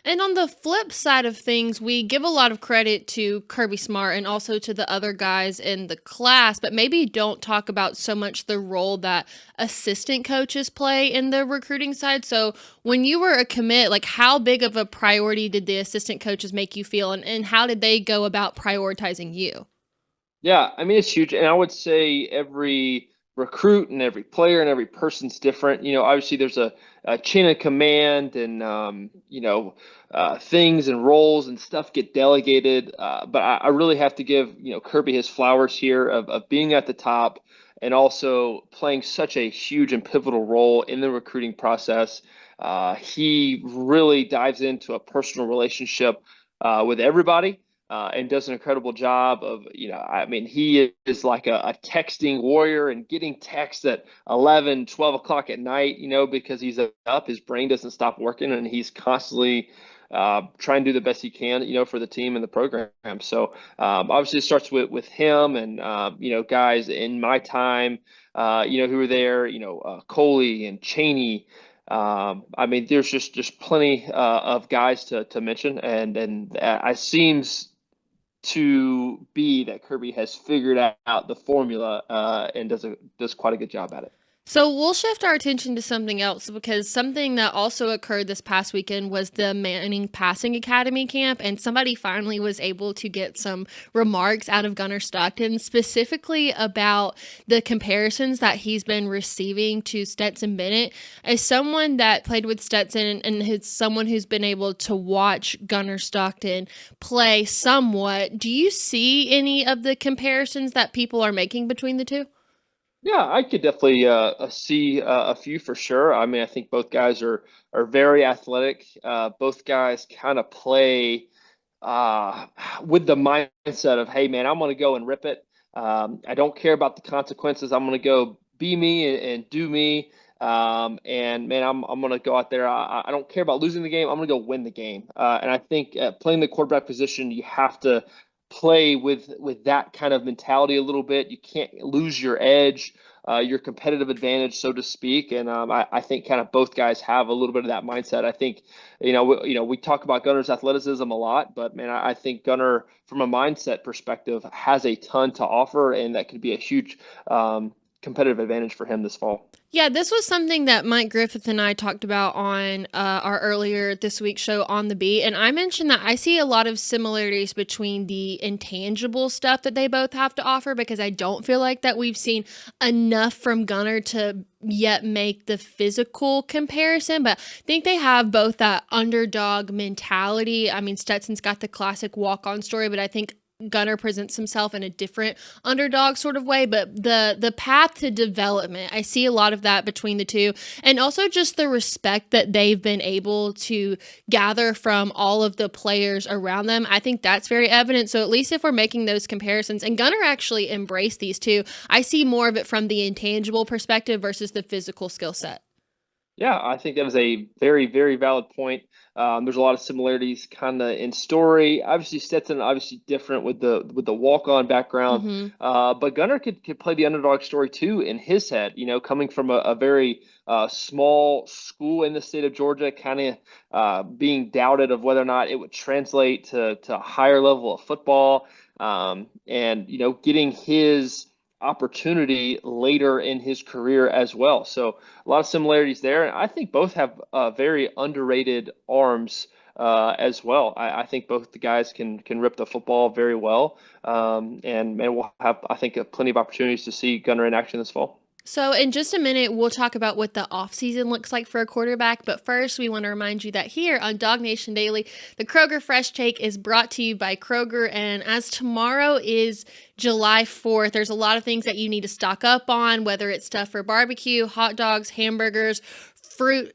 And on the flip side of things, we give a lot of credit to Kirby Smart and also to the other guys in the class, but maybe don't talk about so much the role that assistant coaches play in the recruiting side. So when you were a commit, how big of a priority did the assistant coaches make you feel, and how did they go about prioritizing you? Yeah, it's huge. And I would say every recruit and every player and every person's different. Obviously there's a chain of command and, things and roles and stuff get delegated. But I really have to give, Kirby his flowers here of being at the top and also playing such a huge and pivotal role in the recruiting process. He really dives into a personal relationship with everybody. And does an incredible job of, I mean, he is like a texting warrior and getting texts at 11, 12 o'clock at night, because he's up, his brain doesn't stop working, and he's constantly trying to do the best he can, for the team and the program. So obviously it starts with him and, guys in my time, who were there, Coley and Cheney. I mean, there's just plenty of guys to mention, and it seems to be that Kirby has figured out the formula and does quite a good job at it. So we'll shift our attention to something else, because something that also occurred this past weekend was the Manning Passing Academy camp, and somebody finally was able to get some remarks out of Gunnar Stockton, specifically about the comparisons that he's been receiving to Stetson Bennett. As someone that played with Stetson and someone who's been able to watch Gunnar Stockton play somewhat, do you see any of the comparisons that people are making between the two? Yeah, I could definitely see a few for sure. I mean, I think both guys are very athletic. Both guys kind of play with the mindset of, hey, man, I'm going to go and rip it. I don't care about the consequences. I'm going to go be me and do me. And man, I'm going to go out there. I don't care about losing the game. I'm going to go win the game. And I think playing the quarterback position, you have to play with that kind of mentality a little bit. You can't lose your edge, your competitive advantage, so to speak. And I think kind of both guys have a little bit of that mindset. I think, we talk about Gunnar's athleticism a lot, but man, I think Gunnar, from a mindset perspective, has a ton to offer, and that could be a huge competitive advantage for him this fall. Yeah, this was something that Mike Griffith and I talked about on our earlier this week's show On the Beat. And I mentioned that I see a lot of similarities between the intangible stuff that they both have to offer, because I don't feel like that we've seen enough from Gunnar to yet make the physical comparison. But I think they have both that underdog mentality. I mean, Stetson's got the classic walk-on story, but I think Gunnar presents himself in a different underdog sort of way, but the path to development, I see a lot of that between the two, and also just the respect that they've been able to gather from all of the players around them. I think that's very evident. So at least if we're making those comparisons, and Gunnar actually embraced these two, I see more of it from the intangible perspective versus the physical skill set. Yeah, I think that is a very, very valid point. There's a lot of similarities kind of in story. Obviously, Stetson obviously different with the walk-on background, but Gunnar could play the underdog story too in his head. Coming from a very small school in the state of Georgia, kind of being doubted of whether or not it would translate to a higher level of football, and getting his opportunity later in his career as well. So a lot of similarities there. And I think both have very underrated arms as well. I think both the guys can rip the football very well. And man, we'll have, I think, plenty of opportunities to see Gunnar in action this fall. So in just a minute, we'll talk about what the offseason looks like for a quarterback. But first, we want to remind you that here on DawgNation Daily, the Kroger Fresh Take is brought to you by Kroger. And as tomorrow is July 4th, there's a lot of things that you need to stock up on, whether it's stuff for barbecue, hot dogs, hamburgers, fruit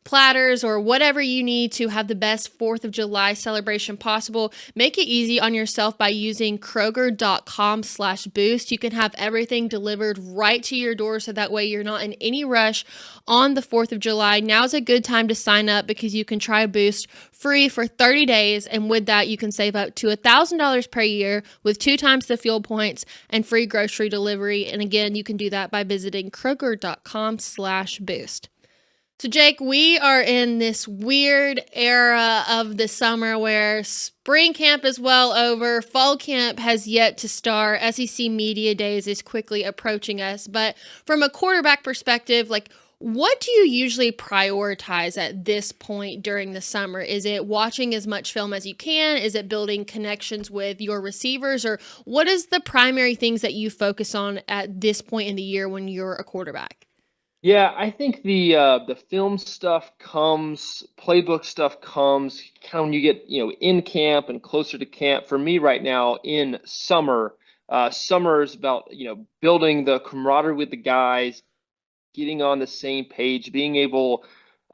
platters, or whatever you need to have the best 4th of July celebration possible. Make it easy on yourself by using Kroger.com/boost. You can have everything delivered right to your door, so that way you're not in any rush on the 4th of July. Now's a good time to sign up, because you can try Boost free for 30 days. And with that, you can save up to $1,000 per year with 2 times the fuel points and free grocery delivery. And again, you can do that by visiting Kroger.com/boost. So, Jake, we are in this weird era of the summer where spring camp is well over, fall camp has yet to start, SEC Media Days is quickly approaching us. But from a quarterback perspective, what do you usually prioritize at this point during the summer? Is it watching as much film as you can? Is it building connections with your receivers? Or what is the primary things that you focus on at this point in the year when you're a quarterback? Yeah, I think the film stuff comes, playbook stuff comes kind of when you get in camp and closer to camp. For me right now in summer, Summer is about, building the camaraderie with the guys, getting on the same page, being able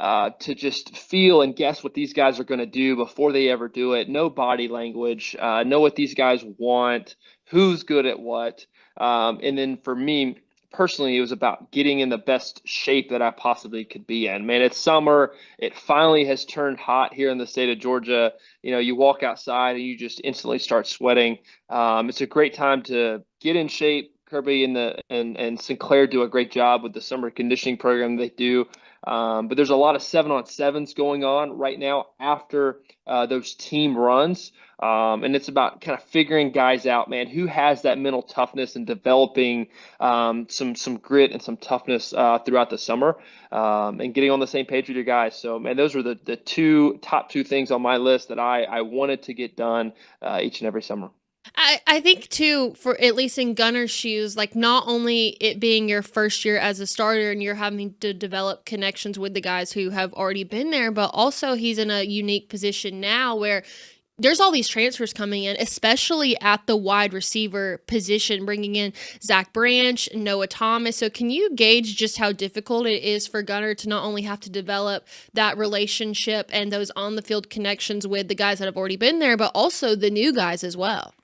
to just feel and guess what these guys are going to do before they ever do it. No body language, know what these guys want, who's good at what. And then for me personally, it was about getting in the best shape that I possibly could be in. Man, it's summer. It finally has turned hot here in the state of Georgia. You walk outside and you just instantly start sweating. It's a great time to get in shape. Kirby and Sinclair do a great job with the summer conditioning program they do. But there's a lot of 7-on-7s going on right now after those team runs. And it's about kind of figuring guys out, man, who has that mental toughness and developing some grit and some toughness throughout the summer and getting on the same page with your guys. So, man, those were the top two things on my list that I wanted to get done each and every summer. I think, too, for at least in Gunner's shoes, like not only it being your first year as a starter and you're having to develop connections with the guys who have already been there, but also he's in a unique position now where there's all these transfers coming in, especially at the wide receiver position, bringing in Zach Branch, Noah Thomas. So can you gauge just how difficult it is for Gunner to not only have to develop that relationship and those on-the-field connections with the guys that have already been there, but also the new guys as well?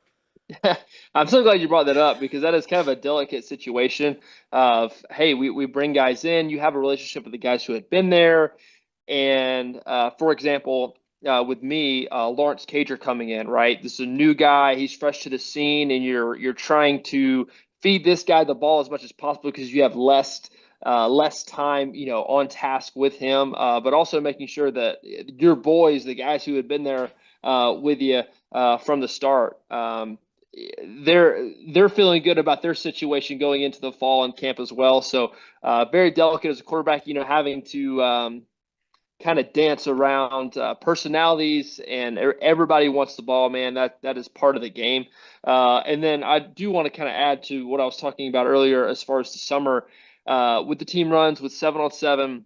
I'm so glad you brought that up because that is kind of a delicate situation of, hey, we bring guys in, you have a relationship with the guys who had been there. And for example, with me, Lawrence Cager coming in, right? This is a new guy. He's fresh to the scene and you're trying to feed this guy the ball as much as possible because you have less time, on task with him, but also making sure that your boys, the guys who had been there with you from the start, they're feeling good about their situation going into the fall and camp as well. So very delicate as a quarterback, having to kind of dance around personalities, and everybody wants the ball, man. That is part of the game. And then I do want to kind of add to what I was talking about earlier as far as the summer with the team runs with 7-on-7.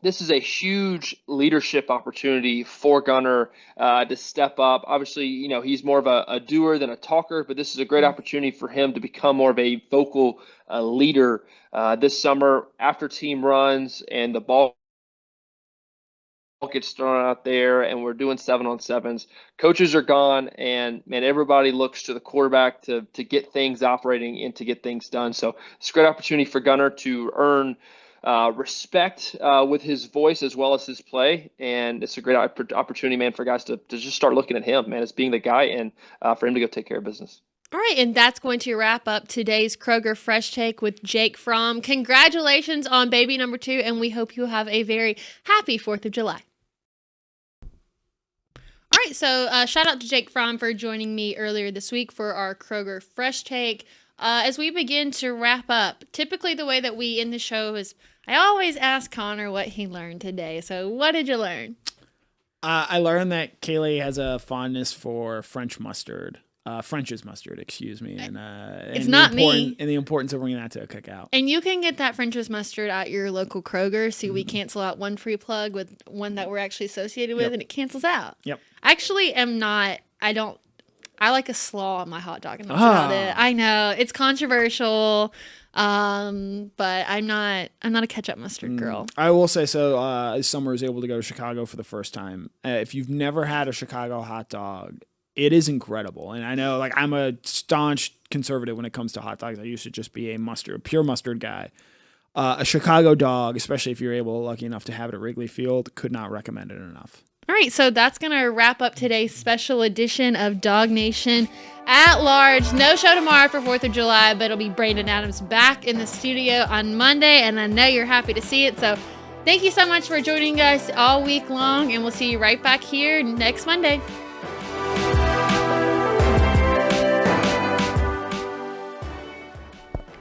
This is a huge leadership opportunity for Gunner to step up. Obviously, he's more of a doer than a talker, but this is a great opportunity for him to become more of a vocal leader this summer after team runs and the ball gets thrown out there and we're doing 7-on-7s. Coaches are gone, and man, everybody looks to the quarterback to get things operating and to get things done. So it's a great opportunity for Gunner to earn respect with his voice as well as his play, and it's a great opportunity, man, for guys to just start looking at him, man, as being the guy, and for him to go take care of business. All right, and that's going to wrap up today's Kroger Fresh Take with Jake Fromm. Congratulations on baby number 2, and we hope you have a very happy 4th of July. All right, so shout out to Jake Fromm for joining me earlier this week for our Kroger Fresh Take. As we begin to wrap up, typically the way that we end the show is I always ask Connor what he learned today. So what did you learn? I learned that Kaylee has a fondness for French's mustard, excuse me. And it's not me. And the importance of bringing that to a cookout. And you can get that French's mustard at your local Kroger. So we cancel out one free plug with one that we're actually associated with, and it cancels out. Yep. I actually am not, I like a slaw on my hot dog, and that's about it. I know it's controversial, but I'm not a ketchup mustard girl. I will say so. Summer was able to go to Chicago for the first time. If you've never had a Chicago hot dog, it is incredible. And I know, like, I'm a staunch conservative when it comes to hot dogs. I used to just be a pure mustard guy. A Chicago dog, especially if you're lucky enough to have it at Wrigley Field, could not recommend it enough. All right, so that's going to wrap up today's special edition of DawgNation at Large. No show tomorrow for 4th of July, but it'll be Brandon Adams back in the studio on Monday, and I know you're happy to see it. So thank you so much for joining us all week long, and we'll see you right back here next Monday.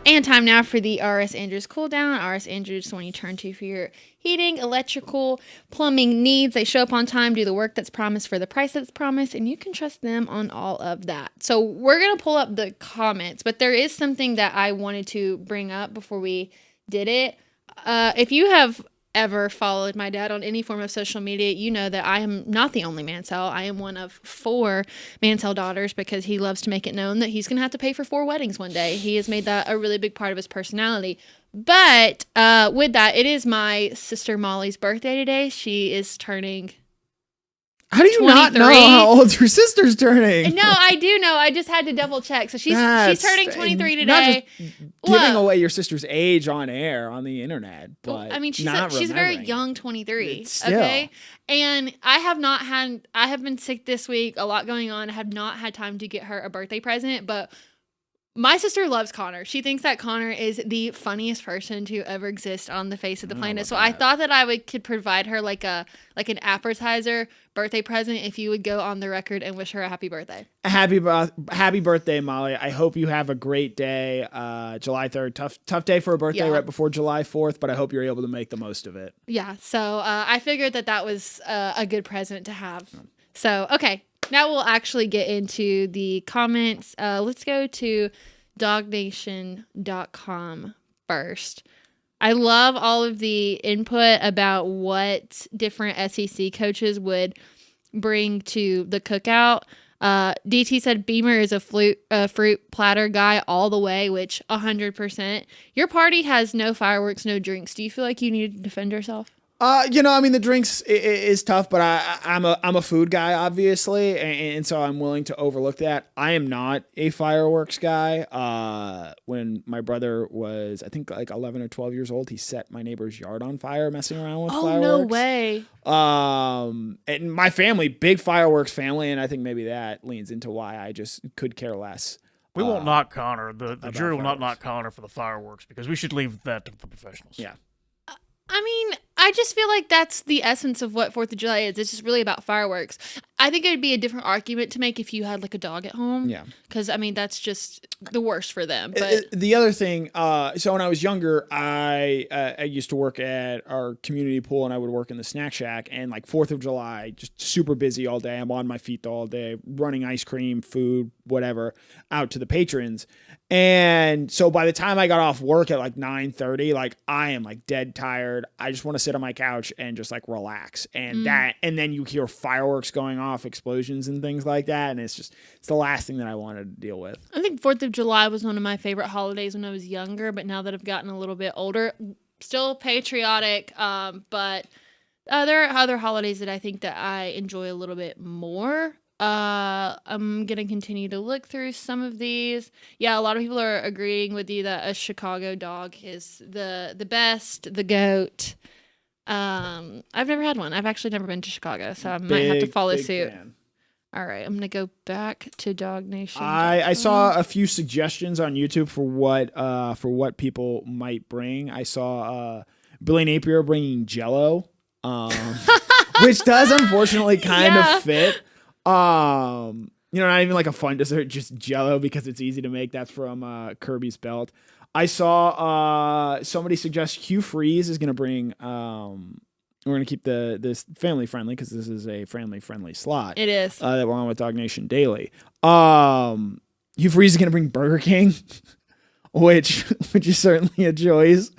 And time now for the R.S. Andrews cool down. R.S. Andrews is the one you turn to for your heating, electrical, plumbing needs. They show up on time, do the work that's promised for the price that's promised, and you can trust them on all of that. So we're going to pull up the comments, but there is something that I wanted to bring up before we did it. If you have ever followed my dad on any form of social media, you know that I am not the only Mansell. I am one of 4 Mansell daughters because he loves to make it known that he's going to have to pay for 4 weddings one day. He has made that a really big part of his personality. But with that, it is my sister Molly's birthday today. She is turning How do you 23. not know how old your sister's turning? No, I do know. I just had to double check. So she's turning 23 today. Not just giving away your sister's age on air on the internet, but I mean, she's not a very remembering. young 23. Still. Okay, and I have been sick this week. A lot going on. I have not had time to get her a birthday present, but my sister loves Connor. She thinks that Connor is the funniest person to ever exist on the face of the planet. So I thought that could provide her like an appetizer birthday present if you would go on the record and wish her a happy birthday. Happy birthday, Molly. I hope you have a great day. July 3rd, tough day for a birthday right before July 4th, but I hope you're able to make the most of it. Yeah, so I figured that was a good present to have. So, okay. Now we'll actually get into the comments. Let's go to DawgNation.com first. I love all of the input about what different SEC coaches would bring to the cookout. DT said Beamer is a fruit platter guy all the way, which 100%. Your party has no fireworks, no drinks. Do you feel like you need to defend yourself? The drinks is tough, but I'm a food guy, obviously, and so I'm willing to overlook that. I am not a fireworks guy. When my brother was, I think, like 11 or 12 years old, he set my neighbor's yard on fire messing around with fireworks. Oh, no way. And my family, big fireworks family, and I think maybe that leans into why I just could care less. We won't knock Connor. The jury will not knock Connor for the fireworks because we should leave that to the professionals. Yeah. I mean, I just feel like that's the essence of what 4th of July is. It's just really about fireworks. I think it would be a different argument to make if you had like a dog at home. Yeah. Because, I mean, that's just the worst for them. But the other thing, so when I was younger, I used to work at our community pool and I would work in the snack shack, and like 4th of July, just super busy all day. I'm on my feet all day, running ice cream, food, whatever, out to the patrons. And so by the time I got off work at like 9:30, like I am like dead tired. I just want to sit on my couch and just like relax. And and then you hear fireworks going off, explosions and things like that. And it's the last thing that I wanted to deal with. I think 4th of July was one of my favorite holidays when I was younger, but now that I've gotten a little bit older, still patriotic. But there are other holidays that I think that I enjoy a little bit more. I'm gonna continue to look through some of these. Yeah, a lot of people are agreeing with you that a Chicago dog is the best, the GOAT. I've never had one. I've actually never been to Chicago, so I might have to follow suit. Fan. All right, I'm gonna go back to DawgNation. I saw a few suggestions on YouTube for what people might bring. I saw Billy Napier bringing Jell-O, which does unfortunately kind of fit. Not even like a fun dessert, just Jell-O because it's easy to make. That's from Kirby's Belt. I saw somebody suggest Hugh Freeze is going to bring. We're going to keep this family friendly because this is a family friendly slot. It is that we're on with DawgNation Daily. Hugh Freeze is going to bring Burger King. Which is certainly a choice.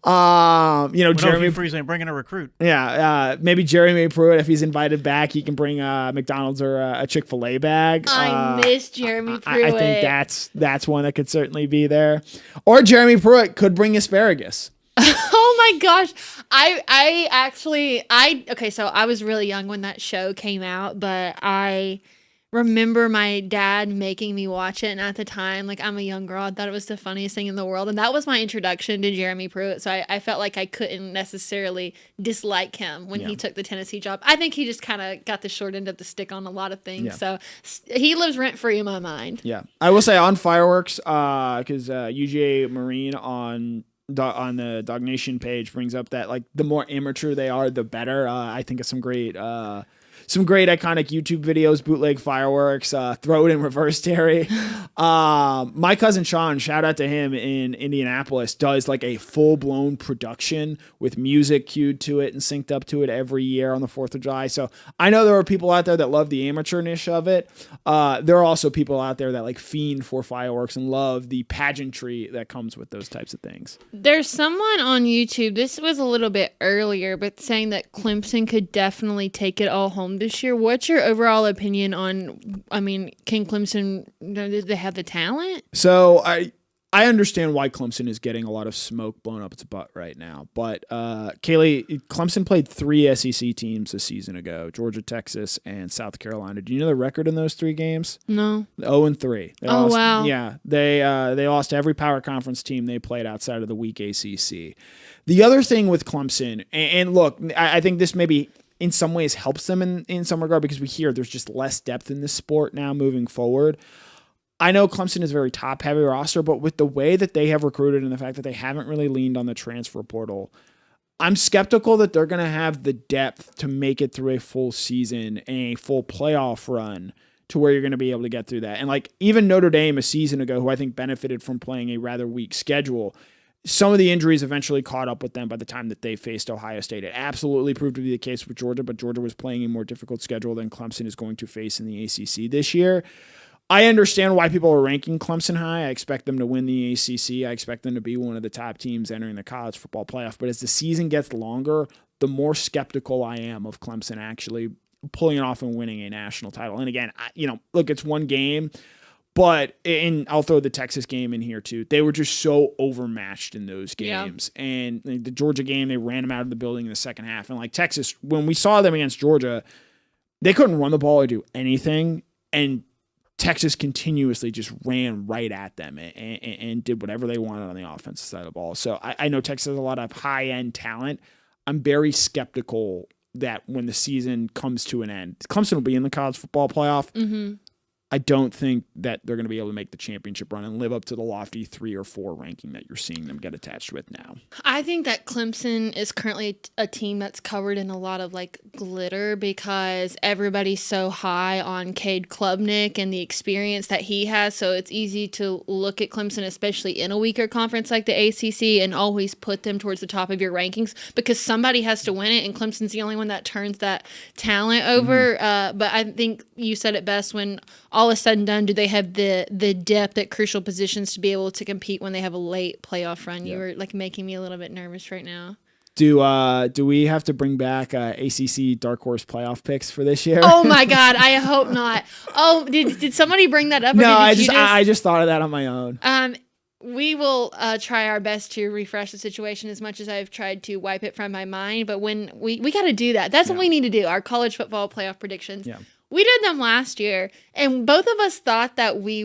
Jeremy Freeze ain't bringing a recruit. Yeah, maybe Jeremy Pruitt, if he's invited back, he can bring a McDonald's or a Chick-fil-A bag. I miss Jeremy Pruitt. I think that's one that could certainly be there. Or Jeremy Pruitt could bring asparagus. Oh my gosh. So I was really young when that show came out, but I remember my dad making me watch it, and at the time, like, I'm a young girl, I thought it was the funniest thing in the world, and that was my introduction to Jeremy Pruitt, so I felt like I couldn't necessarily dislike him when he took the Tennessee job. I think he just kind of got the short end of the stick on a lot of things, so he lives rent-free in my mind. Yeah. I will say on fireworks, because UGA Marine on the DawgNation page brings up that, like, the more immature they are, the better. I think of some great some great iconic YouTube videos, bootleg fireworks, throw it in reverse, Terry. My cousin Sean, shout out to him in Indianapolis, does like a full-blown production with music cued to it and synced up to it every year on the 4th of July. So I know there are people out there that love the amateur niche of it. There are also people out there that like fiend for fireworks and love the pageantry that comes with those types of things. There's someone on YouTube, this was a little bit earlier, but saying that Clemson could definitely take it all home this year. What's your overall opinion on, can Clemson, do they have the talent? So I understand why Clemson is getting a lot of smoke blown up its butt right now. But Kaylee, Clemson played 3 SEC teams a season ago, Georgia, Texas, and South Carolina. Do you know the record in those 3 games? No. 0-3. Wow. Yeah, they lost every power conference team they played outside of the weak ACC. The other thing with Clemson, and look, I think this maybe in some ways helps them in some regard because we hear there's just less depth in this sport now moving forward. I know Clemson is a very top-heavy roster, but with the way that they have recruited and the fact that they haven't really leaned on the transfer portal, I'm skeptical that they're going to have the depth to make it through a full season and a full playoff run to where you're going to be able to get through that. And like even Notre Dame a season ago, who I think benefited from playing a rather weak schedule, some of the injuries eventually caught up with them by the time that they faced Ohio State. It absolutely proved to be the case with Georgia, but Georgia was playing a more difficult schedule than Clemson is going to face in the ACC this year. I understand why people are ranking Clemson high. I expect them to win the ACC. I expect them to be one of the top teams entering the college football playoff. But as the season gets longer, the more skeptical I am of Clemson actually pulling it off and winning a national title. And again, look, it's one game. But, and I'll throw the Texas game in here too. They were just so overmatched in those games. Yeah. And the Georgia game, they ran them out of the building in the second half. And like Texas, when we saw them against Georgia, they couldn't run the ball or do anything. And Texas continuously just ran right at them and did whatever they wanted on the offensive side of the ball. So I know Texas has a lot of high-end talent. I'm very skeptical that when the season comes to an end, Clemson will be in the college football playoff. Mm-hmm. I don't think that they're going to be able to make the championship run and live up to the lofty 3 or 4 ranking that you're seeing them get attached with now. I think that Clemson is currently a team that's covered in a lot of like glitter because everybody's so high on Cade Klubnik and the experience that he has. So it's easy to look at Clemson, especially in a weaker conference like the ACC, and always put them towards the top of your rankings because somebody has to win it. And Clemson's the only one that turns that talent over. But I think you said it best when all is said and done, do they have the depth at crucial positions to be able to compete when they have a late playoff run? Yeah. You were like making me a little bit nervous right now. Do we have to bring back ACC dark horse playoff picks for this year? Oh my God, I hope not. Oh, did somebody bring that up? No, I just thought of that on my own. We will try our best to refresh the situation as much as I've tried to wipe it from my mind. But when we got to do that, that's what we need to do. Our college football playoff predictions. Yeah. We did them last year, and both of us thought that we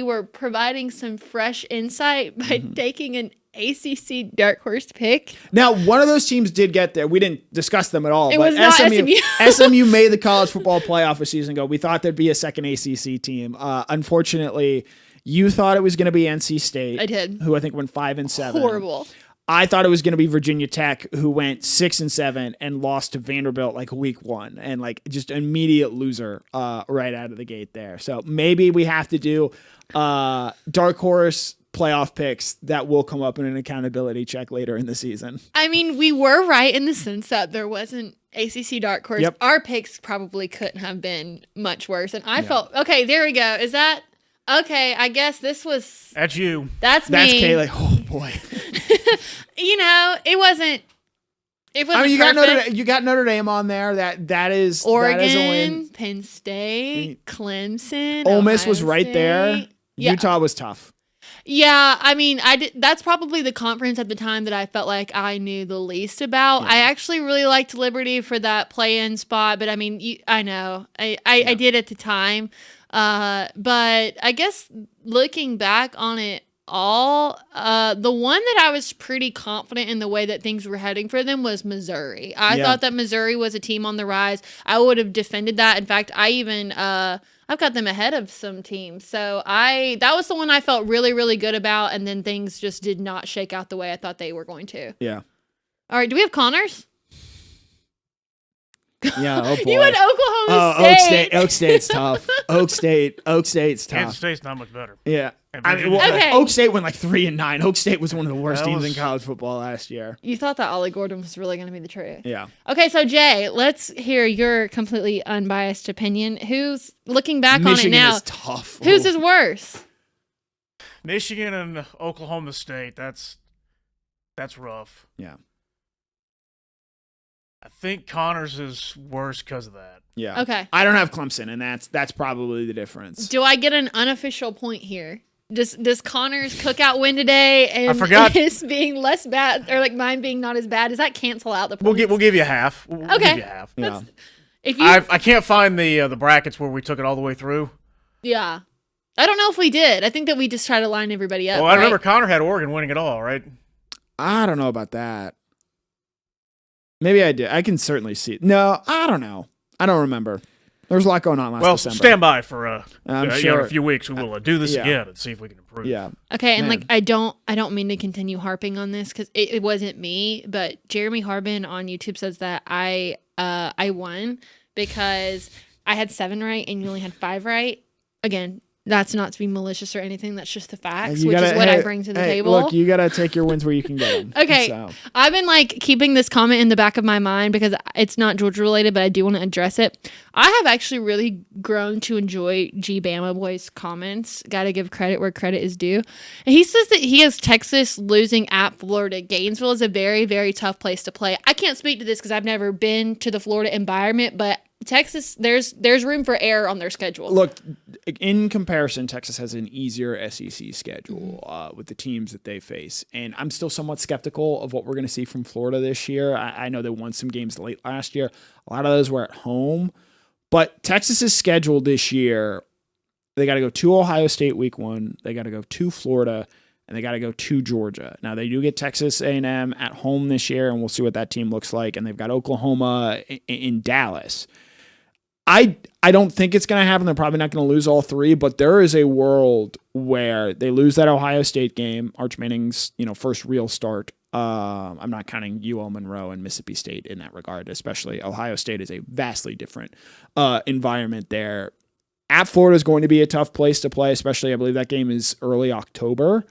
were providing some fresh insight by taking an ACC dark horse pick. Now, one of those teams did get there. We didn't discuss them at all. It was not SMU. SMU made the college football playoff a season ago. We thought there'd be a second ACC team. Unfortunately, you thought it was going to be NC State. I did. Who I think went 5-7. Horrible. I thought it was going to be Virginia Tech, who went 6-7 and lost to Vanderbilt like week 1, and like just immediate loser right out of the gate there. So maybe we have to do dark horse playoff picks that will come up in an accountability check later in the season. I mean, we were right in the sense that there wasn't ACC dark horse. Yep. Our picks probably couldn't have been much worse, and I felt okay. There we go. Is that okay? I guess this was. That's you. That's me. That's Kaylee. Oh boy. It wasn't. I mean, you got Notre Dame on there. That is Oregon, that is a win. Penn State, Clemson. Ole Miss Ohio was right State. there. Yeah. Utah was tough. Yeah, I mean, that's probably the conference at the time that I felt like I knew the least about. Yeah. I actually really liked Liberty for that play-in spot, but I mean, I know I did at the time. But I guess looking back on it all, the one that I was pretty confident in the way that things were heading for them was Missouri. I thought that Missouri was a team on the rise. I would have defended that. In fact, I even I've got them ahead of some teams. So that was the one I felt really, really good about, and then things just did not shake out the way I thought they were going to. Yeah. All right, do we have Connors? Yeah, oh boy. You went Oklahoma State. Oak State's tough. Oak State's tough. Kansas State's not much better. Yeah. And I mean, Virginia- Okay. Oak State went like 3-9. Oak State was one of the worst That teams in was- college football last year. You thought that Ollie Gordon was really going to be the trade. Yeah. Okay, so Jay, let's hear your completely unbiased opinion. Who's looking back Michigan on it now? is tough. Whose is worse? Michigan and Oklahoma State. That's rough. Yeah. I think Connors is worse because of that. Yeah. Okay. I don't have Clemson, and that's probably the difference. Do I get an unofficial point here? Does Connor's cookout win today? And I forgot- his being less bad, or like mine being not as bad, does that cancel out the points? We'll give you half. We'll Okay. give you half. Yeah. If you, I can't find the brackets where we took it all the way through. yeah, I don't know if we did. I think that we just try to line everybody up. Well, I remember right? Connor had Oregon winning it all, right? I don't know about that. Maybe I did. I can certainly see it. No, I don't know. I don't remember. There's a lot going on last Well, December. stand by for I'm in sure. a few weeks. We will do this yeah. again and see if we can improve. Yeah. Okay, and Man. like I don't mean to continue harping on this because it wasn't me, but Jeremy Harbin on YouTube says that I won because I had 7 right and you only had 5 right. Again, that's not to be malicious or anything. That's just the facts, which is what I bring to the table. Look, you gotta take your wins where you can get them. Okay, So. I've been like keeping this comment in the back of my mind because it's not Georgia related, but I do want to address it. I have actually really grown to enjoy G Bama Boy's comments. Got to give credit where credit is due. And he says that he has Texas losing at Florida. Gainesville is a very, very tough place to play. I can't speak to this because I've never been to the Florida environment, but Texas, there's room for error on their schedule. Look, in comparison, Texas has an easier SEC schedule with the teams that they face. And I'm still somewhat skeptical of what we're going to see from Florida this year. I know they won some games late last year. A lot of those were at home. But Texas's schedule this year, they got to go to Ohio State week 1. They got to go to Florida. And they got to go to Georgia. Now, they do get Texas A&M at home this year, and we'll see what that team looks like. And they've got Oklahoma in Dallas. I don't think it's going to happen. They're probably not going to lose all 3, but there is a world where they lose that Ohio State game, Arch Manning's first real start. I'm not counting UL Monroe and Mississippi State in that regard, especially Ohio State is a vastly different environment there. At Florida is going to be a tough place to play, especially I believe that game is early October.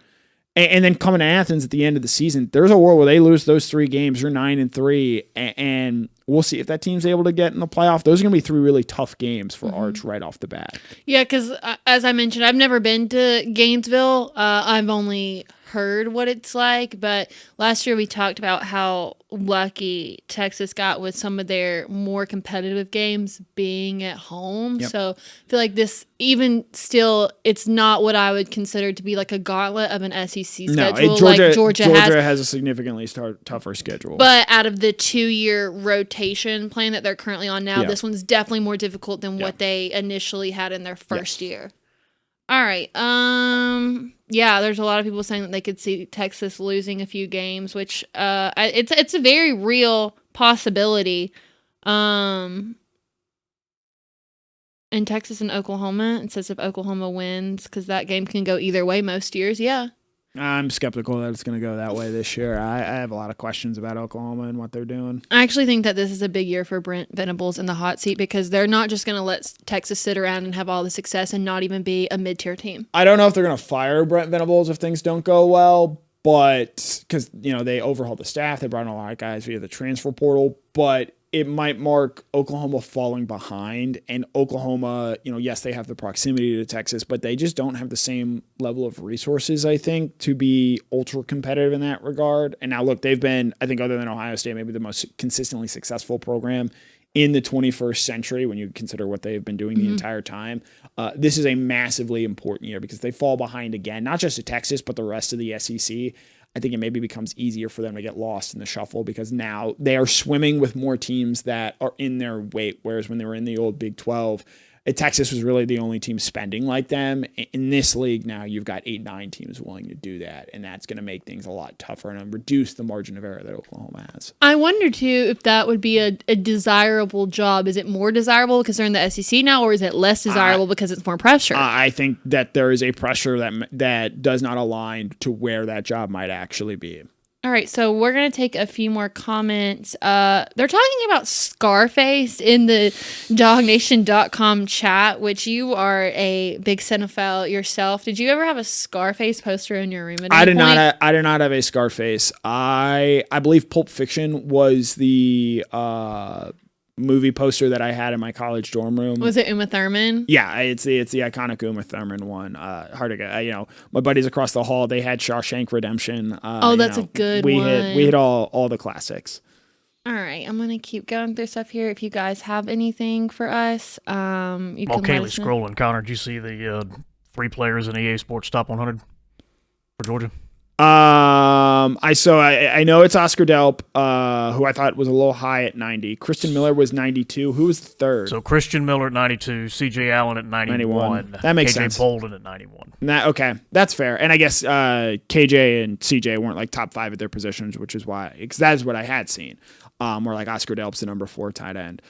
And then coming to Athens at the end of the season, there's a world where they lose those 3 games. You're 9-3, and we'll see if that team's able to get in the playoff. Those are going to be 3 really tough games for Arch right off the bat. Yeah, because as I mentioned, I've never been to Gainesville. I've only heard what it's like, but last year we talked about how lucky Texas got with some of their more competitive games being at home. Yep. So I feel like this, even still, it's not what I would consider to be like a gauntlet of an SEC schedule like Georgia has a significantly tougher schedule. But out of the 2-year rotation plan that they're currently on now, this one's definitely more difficult than what they initially had in their first year. All right. Yeah, there's a lot of people saying that they could see Texas losing a few games, which it's a very real possibility. In Texas and Oklahoma, it says if Oklahoma wins, because that game can go either way most years. Yeah. I'm skeptical that it's going to go that way this year. I have a lot of questions about Oklahoma and what they're doing. I actually think that this is a big year for Brent Venables in the hot seat because they're not just going to let Texas sit around and have all the success and not even be a mid-tier team. I don't know if they're going to fire Brent Venables if things don't go well, but because they overhauled the staff, they brought in a lot of guys via the transfer portal, but it might mark Oklahoma falling behind. And Oklahoma, yes, they have the proximity to Texas, but they just don't have the same level of resources, I think, to be ultra competitive in that regard. And now, look, they've been, I think, other than Ohio State, maybe the most consistently successful program in the 21st century when you consider what they've been doing the entire time. This is a massively important year because they fall behind again, not just to Texas, but the rest of the SEC. I think it maybe becomes easier for them to get lost in the shuffle because now they are swimming with more teams that are in their weight, whereas when they were in the old Big 12, Texas was really the only team spending like them. In this league now, you've got 8-9 teams willing to do that, and that's going to make things a lot tougher and reduce the margin of error that Oklahoma has. I wonder, too, if that would be a desirable job. Is it more desirable because they're in the SEC now, or is it less desirable because it's more pressure? I think that there is a pressure that does not align to where that job might actually be. All right, so we're going to take a few more comments. They're talking about Scarface in the DawgNation.com chat, which you are a big cinephile yourself. Did you ever have a Scarface poster in your room at any point? I did not have a Scarface. I believe Pulp Fiction was the movie poster that I had in my college dorm room. Was it Uma Thurman? Yeah, it's the iconic Uma Thurman one. Hard to get. My buddies across the hall, they had Shawshank Redemption. That's a good one. We hit all the classics. All right, I'm gonna keep going through stuff here. If you guys have anything for us, you can. Kaylee's scrolling. Connor, did you see the 3 players in EA Sports Top 100 for Georgia? I know it's Oscar Delp, who I thought was a little high at 90. Christian Miller was 92. Who was third? So Christian Miller at 92, C.J. Allen at 91. That makes KJ sense. Bolden at 91. Okay, that's fair. And I guess KJ and CJ weren't like top 5 at their positions, which is why, because that is what I had seen. Where like Oscar Delp's the number 4 tight end.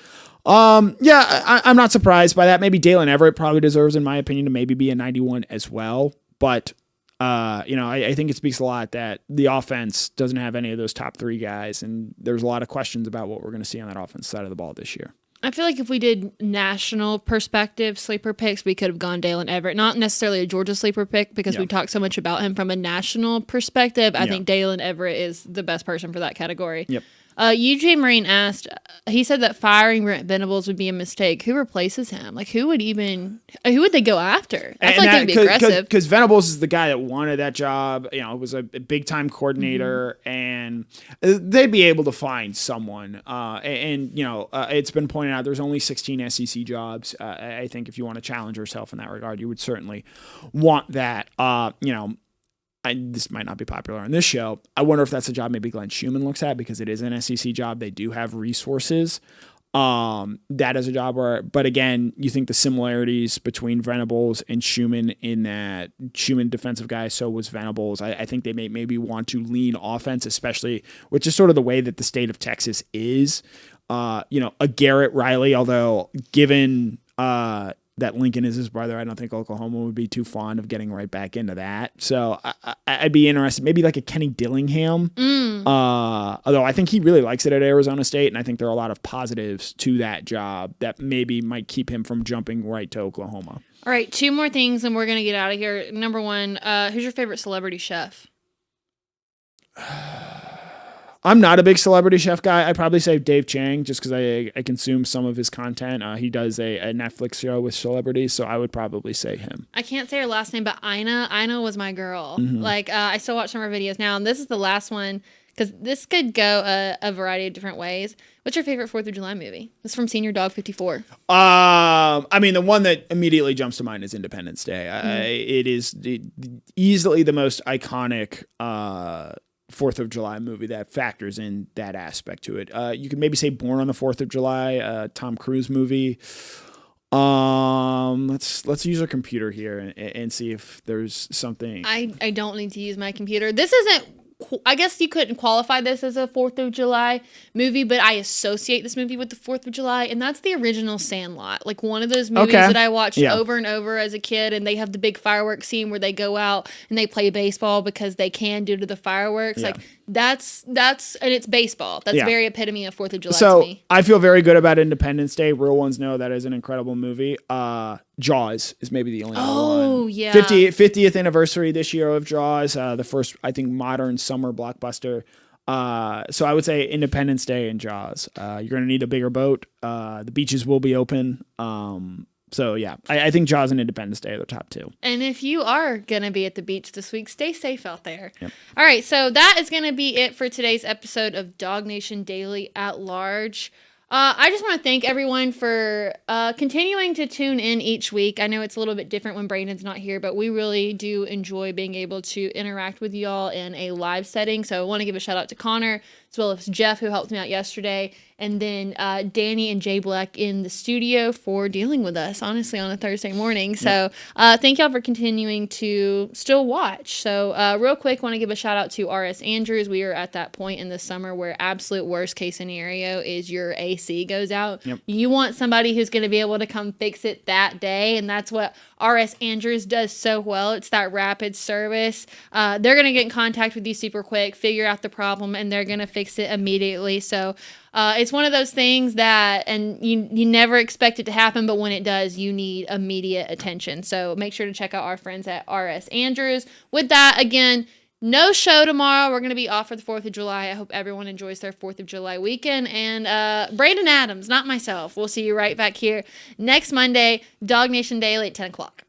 I'm not surprised by that. Maybe Dalen Everett probably deserves, in my opinion, to maybe be a 91 as well. But I think it speaks a lot that the offense doesn't have any of those top 3 guys, and there's a lot of questions about what we're going to see on that offense side of the ball this year. I feel like if we did national perspective sleeper picks, we could have gone Dalen Everett. Not necessarily a Georgia sleeper pick because we talked so much about him from a national perspective. I think Dalen Everett is the best person for that category. Yep. UJ Marine asked, he said that firing Brent Venables would be a mistake. Who replaces him? Like, who would they go after? I feel like they'd be aggressive. Because Venables is the guy that wanted that job. It was a big-time coordinator, and they'd be able to find someone. It's been pointed out there's only 16 SEC jobs. I think if you want to challenge yourself in that regard, you would certainly want that. This might not be popular on this show. I wonder if that's a job maybe Glenn Schumann looks at because it is an SEC job. They do have resources. That is a job but again, you think the similarities between Venables and Schumann in that Schumann defensive guy, so was Venables. I think they may maybe want to lean offense, especially, which is sort of the way that the state of Texas is. A Garrett Riley, although given that Lincoln is his brother, I don't think Oklahoma would be too fond of getting right back into that. So I'd be interested, maybe like a Kenny Dillingham. Although I think he really likes it at Arizona State, and I think there are a lot of positives to that job that maybe might keep him from jumping right to Oklahoma. All right, 2 more things, and we're going to get out of here. Number 1, who's your favorite celebrity chef? I'm not a big celebrity chef guy. I'd probably say Dave Chang just because I consume some of his content. He does a Netflix show with celebrities, so I would probably say him. I can't say her last name, but Ina was my girl. Like, I still watch some of her videos now, and this is the last one because this could go a variety of different ways. What's your favorite 4th of July movie? It's from Senior Dog 54. The one that immediately jumps to mind is Independence Day. It is easily the most iconic 4th of July movie that factors in that aspect to it. You could maybe say Born on the 4th of July, Tom Cruise movie. Let's use our computer here and see if there's something. I don't need to use my computer. This isn't. I guess you couldn't qualify this as a 4th of July movie, but I associate this movie with the 4th of July, and that's the original Sandlot. Like one of those movies that I watched over and over as a kid, and they have the big fireworks scene where they go out and they play baseball because they can due to the fireworks. Like that's and it's baseball. That's very epitome of 4th of July to me. I feel very good about Independence Day. Real ones know that is an incredible movie. Jaws is maybe the only other one. Oh, yeah. 50th anniversary this year of Jaws, the first, I think, modern summer blockbuster. So I would say Independence Day and Jaws. You're going to need a bigger boat. The beaches will be open. I think Jaws and Independence Day are the top 2. And if you are going to be at the beach this week, stay safe out there. Yep. All right, so that is going to be it for today's episode of DawgNation Daily at Large. I just want to thank everyone for continuing to tune in each week. I know it's a little bit different when Brandon's not here, but we really do enjoy being able to interact with y'all in a live setting. So I want to give a shout out to Connor, as well as Jeff, who helped me out yesterday, and then Danny and Jay Black in the studio for dealing with us, honestly, on a Thursday morning. So thank y'all for continuing to still watch. So real quick, want to give a shout out to R.S. Andrews. We are at that point in the summer where absolute worst case scenario is your AC goes out. Yep. You want somebody who's going to be able to come fix it that day, and that's what RS Andrews does so well. It's that rapid service. They're going to get in contact with you super quick, figure out the problem, and they're going to fix it immediately. So it's one of those things that, and you never expect it to happen, but when it does, you need immediate attention. So make sure to check out our friends at RS Andrews. With that, again, no show tomorrow. We're going to be off for the 4th of July. I hope everyone enjoys their 4th of July weekend. And Brandon Adams, not myself. We'll see you right back here next Monday, DawgNation Daily at 10 o'clock.